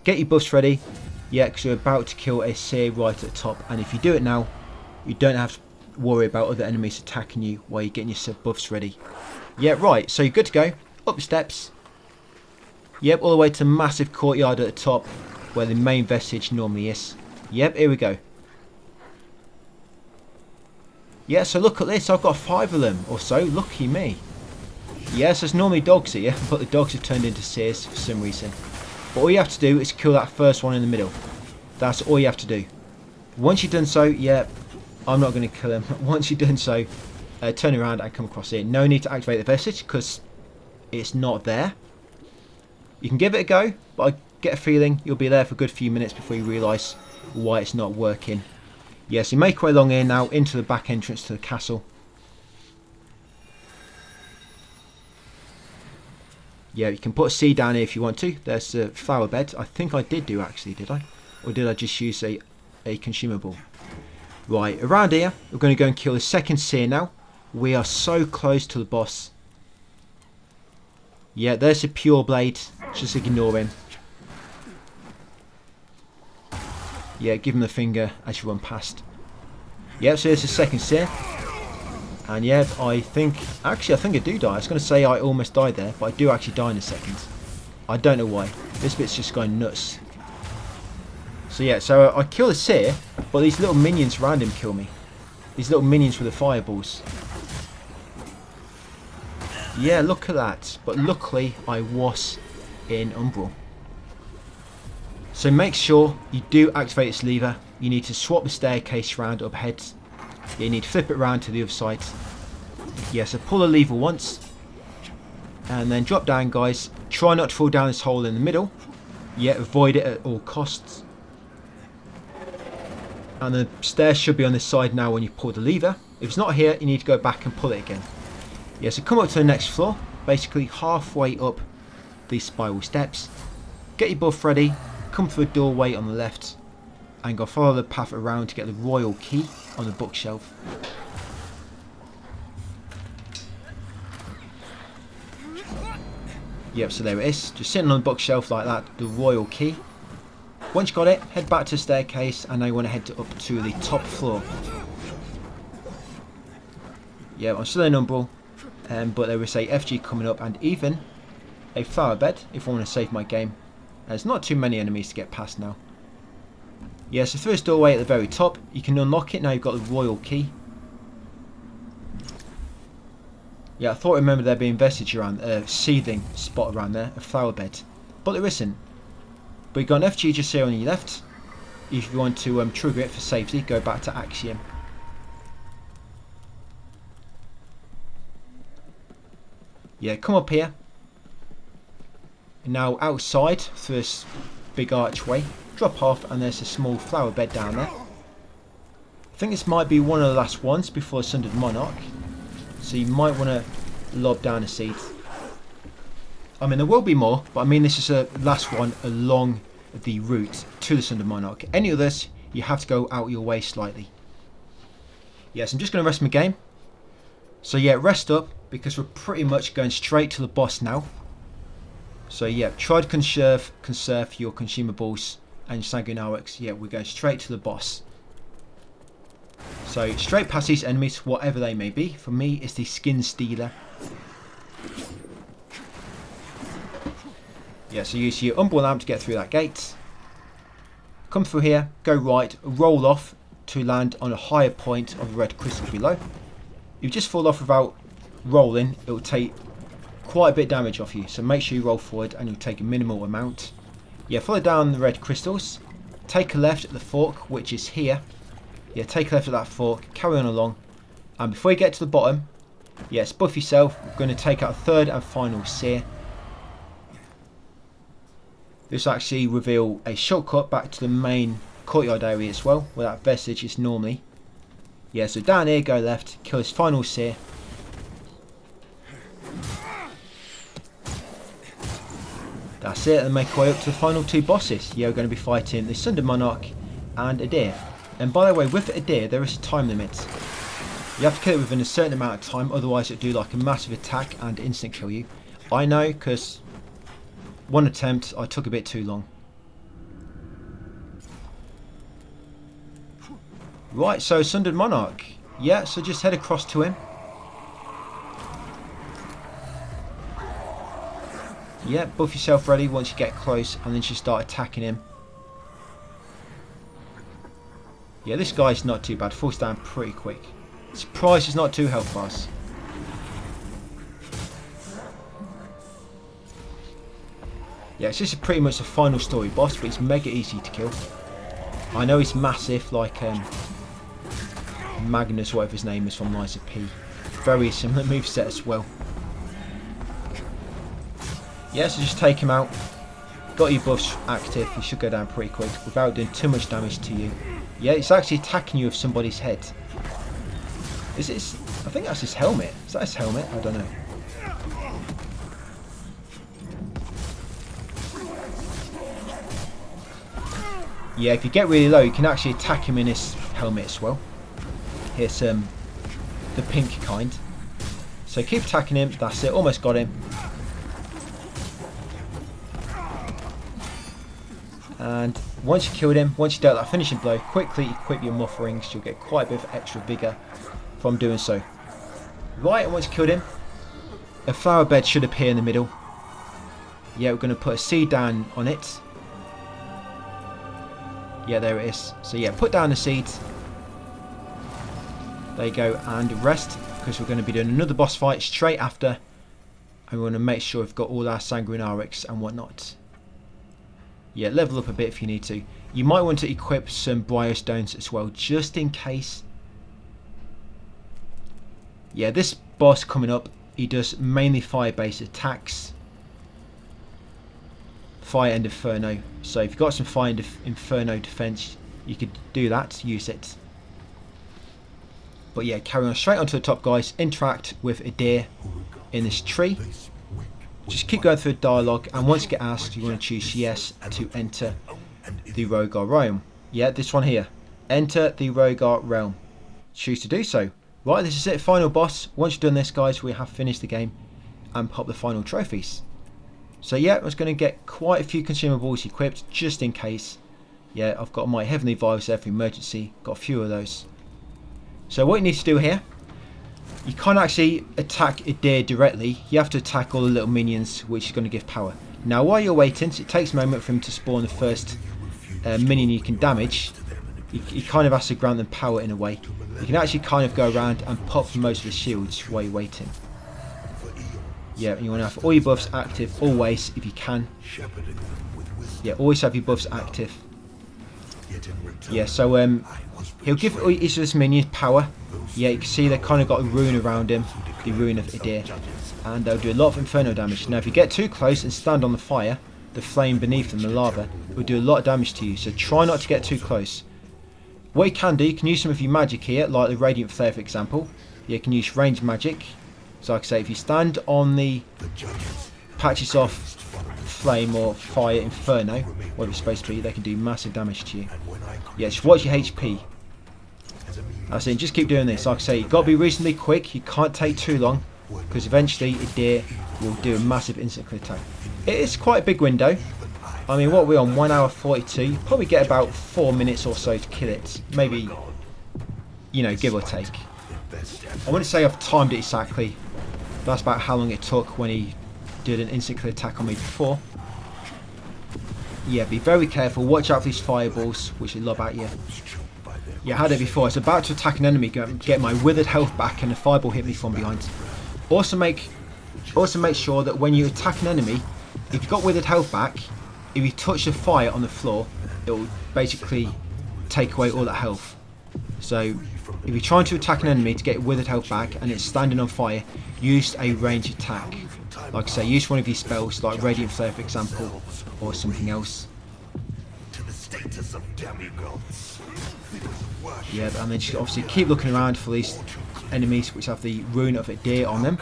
Get your buffs ready. Yeah, because you're about to kill a seer right at the top. And if you do it now, you don't have to worry about other enemies attacking you while you're getting your buffs ready. Yeah, right, so you're good to go. Up the steps. Yep, all the way to massive courtyard at the top where the main vestige normally is. Yep, here we go. Yeah, so look at this. I've got 5 of them or so. Lucky me. Yes, there's normally dogs here, but the dogs have turned into seers for some reason. But all you have to do is kill that first one in the middle. That's all you have to do. Once you've done so, yeah, I'm not going to kill him. Once you've done so, turn around and come across here. No need to activate the vestige because it's not there. You can give it a go, but I get a feeling you'll be there for a good few minutes before you realise why it's not working. Yes, you make your way along here now into the back entrance to the castle. Yeah, you can put a seed down here if you want to. There's a flower bed. I think I did do actually, did I? Or did I just use a consumable? Right, around here, we're going to go and kill the second seer now. We are so close to the boss. Yeah, there's a pure blade. Just ignore him. Yeah, give him the finger as you run past. Yeah, so there's the second seer. And yeah, I think I do die. I was going to say I almost died there, but I do actually die in a second. I don't know why. This bit's just going nuts. So yeah, so I kill the seer, but these little minions around him kill me. These little minions with the fireballs. Yeah, look at that. But luckily, I was in Umbral. So make sure you do activate this lever. You need to swap the staircase round up ahead. You need to flip it around to the other side. Yeah, so pull the lever once. And then drop down, guys. Try not to fall down this hole in the middle. Yeah, avoid it at all costs. And the stairs should be on this side now when you pull the lever. If it's not here, you need to go back and pull it again. Yeah, so come up to the next floor. Basically halfway up these spiral steps. Get your buff ready. Come through a doorway on the left. And go follow the path around to get the royal key on the bookshelf. Yep, so there it is. Just sitting on the bookshelf like that. The royal key. Once you got it, head back to the staircase and now you want to head up to the top floor. Yeah, I'm still in Umbral, but there is a FG coming up and even a flower bed if I want to save my game. There's not too many enemies to get past now. Yeah, so through this doorway at the very top, you can unlock it now you've got the royal key. Yeah, I thought I remember there being vestige around, seething spot around there, a flower bed, but there isn't. But you've got an FG just here on your left. If you want to trigger it for safety, go back to Axiom. Yeah, come up here. And now outside through this big archway, drop off and there's a small flower bed down there. I think this might be one of the last ones before the Sundered Monarch. So you might want to lob down a seed. I mean, there will be more, but I mean this is the last one along the route to the Sundered Monarch. Any others, you have to go out your way slightly. Yes, I'm just going to rest my game. So yeah, rest up, because we're pretty much going straight to the boss now. So yeah, try to conserve your consumables and your sanguinarics. Yeah, we're going straight to the boss. So straight past these enemies, whatever they may be. For me, it's the Skin Stealer. Yeah, so use your Umbral lamp to get through that gate. Come through here, go right, roll off to land on a higher point of the red crystal below. If you just fall off without rolling, it will take quite a bit of damage off you. So make sure you roll forward and you'll take a minimal amount. Yeah, follow down the red crystals. Take a left at the fork, which is here. Yeah, take a left at that fork, carry on along. And before you get to the bottom, yes, buff yourself. We're going to take out a third and final seer. This will actually reveal a shortcut back to the main courtyard area as well, where that vestige is normally. Yeah, so down here, go left, kill this final seer. That's it, and make our way up to the final two bosses. Yeah, we're going to be fighting the Sundered Monarch and a deer. And by the way, with a deer, there is a time limit. You have to kill it within a certain amount of time, otherwise it'll do like a massive attack and instant kill you. I know, because one attempt, I took a bit too long. Right, so Sundered Monarch. Yeah, so just head across to him. Yeah, buff yourself ready once you get close and then just start attacking him. Yeah, this guy's not too bad. Falls down pretty quick. Surprised it's not 2 health bars. Yeah, it's just pretty much a final story boss, but it's mega easy to kill. I know he's massive, like Magnus, whatever his name is from Lies of P. Very similar moveset as well. Yeah, so just take him out. Got your buffs active, you should go down pretty quick without doing too much damage to you. Yeah, it's actually attacking you with somebody's head. Is it? I think that's his helmet. Is that his helmet? I don't know. Yeah, if you get really low, you can actually attack him in his helmet as well. Here's the pink kind. So keep attacking him. That's it. Almost got him. And once you killed him, once you dealt that finishing blow, quickly equip your muff rings. You'll get quite a bit of extra vigour from doing so. Right, and once you killed him, a flower bed should appear in the middle. Yeah, we're going to put a seed down on it. Yeah, there it is. So yeah, put down the seeds. There you go, and rest, because we're going to be doing another boss fight straight after. And we want to make sure we've got all our sanguinarics and whatnot. Yeah, level up a bit if you need to. You might want to equip some brimstones as well, just in case. Yeah, this boss coming up, he does mainly fire-based attacks. Fire and Inferno. So if you've got some Fire and Inferno defense, you could do that, use it. But yeah, carry on straight onto the top, guys. Interact with a deer in this tree. Just keep going through the dialogue, and once you get asked, you want to choose yes to enter the Rogar realm. Yeah, this one here. Enter the Rogar realm. Choose to do so. Right, this is it, final boss. Once you've done this, guys, we have finished the game and pop the final trophies. So yeah, I was going to get quite a few consumables equipped just in case. Yeah, I've got my Heavenly Vials there for emergency. Got a few of those. So what you need to do here, you can't actually attack a deer directly. You have to attack all the little minions, which is going to give power. Now while you're waiting, so it takes a moment for him to spawn the first minion you can damage. You kind of have to grant them power in a way. You can actually kind of go around and pop most of the shields while you're waiting. Yeah, and you want to have all your buffs active always if you can. Yeah, always have your buffs active. Yeah, so he'll give each of his minions power. Yeah, you can see they've kind of got a rune around him, the rune of Idir, and they'll do a lot of inferno damage. Now if you get too close and stand on the fire, the flame beneath them, the lava, will do a lot of damage to you, so try not to get too close. What you can do, you can use some of your magic here, like the Radiant Flare for example. You can use ranged magic. So like I say, if you stand on the patches of flame or fire inferno, whatever it's supposed to be, they can do massive damage to you. Yeah, just watch your HP. I say, just keep doing this. Like I say, you've got to be reasonably quick. You can't take too long, because eventually a deer will do a massive instant crit attack. It is quite a big window. I mean, what are we on? 1 hour 42. You probably get about 4 minutes or so to kill it. Maybe, you know, give or take. I wouldn't say I've timed it exactly. That's about how long it took when he did an instant crit attack on me before. Yeah, be very careful. Watch out for these fireballs, which they lob at you. Yeah, I had it before. I was about to attack an enemy, get my withered health back, and the fireball hit me from behind. Also make sure that when you attack an enemy, if you've got withered health back, if you touch the fire on the floor, it will basically take away all that health. So if you're trying to attack an enemy to get withered health back and it's standing on fire, use a ranged attack. Like I say, use one of these spells, like Radiant Flare for example, or something else. Yeah, and then just obviously keep looking around for these enemies which have the rune of a deer on them.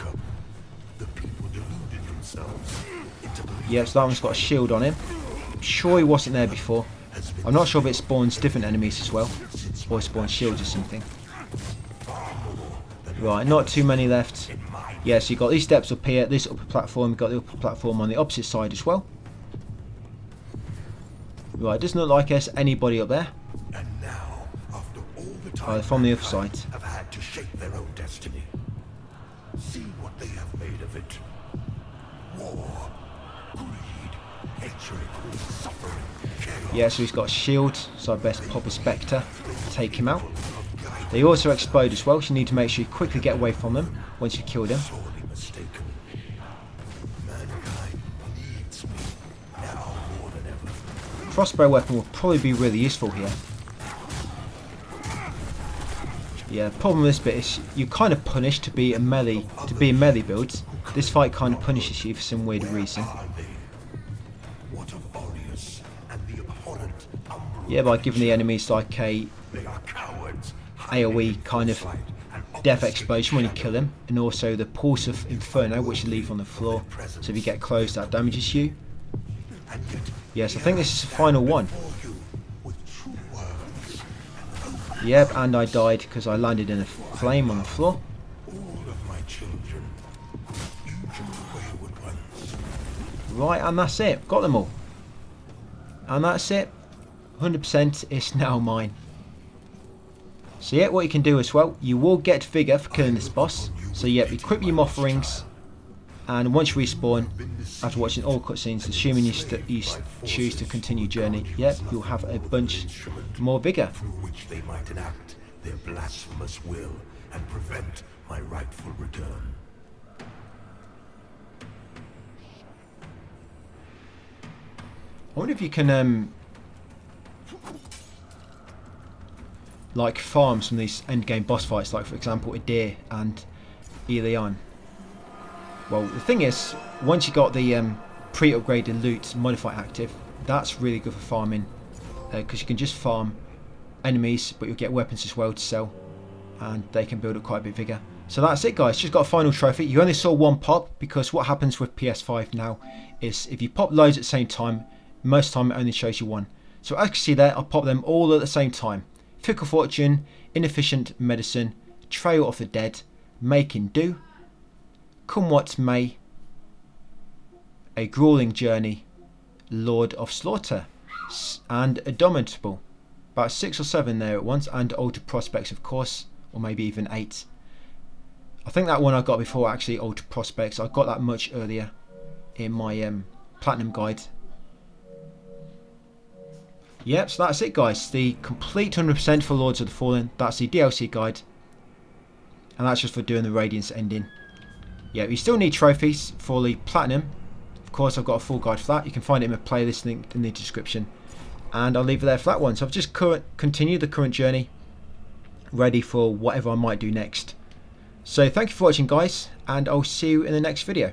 Yeah, so that one's got a shield on him. I'm sure he wasn't there before. I'm not sure if it spawns different enemies as well, or it spawns shields or something. Right, not too many left. Yeah, so you've got these steps up here, this upper platform, you've got the upper platform on the opposite side as well. Right, it doesn't look like there's anybody up there. Oh, from the other side. Have had to shape their own destiny. See what they have made of it. War, greed, hatred, suffering, chaos. Yeah, so he's got a shield, so I best pop a Spectre to take him out. They also explode as well, so you need to make sure you quickly get away from them once you've killed them. Sorely mistaken. Mankind needs me now more than ever. Crossbow weapon will probably be really useful here. Yeah, the problem with this bit is you're kind of punished to be a melee build. This fight kind of punishes you for some weird reason. What of Aureus and the abhorrent Yeah, by giving the enemies like a they are cowards. AoE kind of death explosion when you kill them, and also the pulse of Inferno which you leave on the floor, so if you get close that damages you. Yes, I think this is the final one. Yep, and I died because I landed in a flame on the floor. All of my children, even the wayward ones. Right, and that's it. Got them all. And that's it. 100%, it's now mine. So yeah, what you can do as well, you will get Vigor for killing this boss. So yeah, equip your Moth Rings, and once you respawn, after watching all cutscenes, assuming you choose to continue journey, yep, you'll have a bunch more Vigor. Through which they might enact their blasphemous will and prevent my rightful return. I wonder if you can like farm some of these endgame boss fights, like for example Adir and Elion. Well, the thing is, once you got the pre-upgraded loot modify active, that's really good for farming, because you can just farm enemies, but you'll get weapons as well to sell, and they can build up quite a bit of vigor. So that's it, guys. Just got a final trophy. You only saw one pop, because what happens with PS5 now is if you pop loads at the same time, most time it only shows you one. So as you can see there, I popped them all at the same time. Fickle Fortune, Inefficient Medicine, Trail of the Dead, Making Do, Come What May, A Gruelling Journey, Lord of Slaughter, and Indomitable. About 6 or 7 there at once, and Ultra Prospects, of course, or maybe even 8. I think that one I got before, actually, Ultra Prospects. I got that much earlier in my Platinum Guide. Yep, so that's it, guys. The complete 100% for Lords of the Fallen. That's the DLC guide. And that's just for doing the Radiance ending. Yeah, you still need trophies for the Platinum. Of course, I've got a full guide for that. You can find it in my playlist link in the description. And I'll leave it there for that one. So I've just continued the current journey, ready for whatever I might do next. So thank you for watching, guys, and I'll see you in the next video.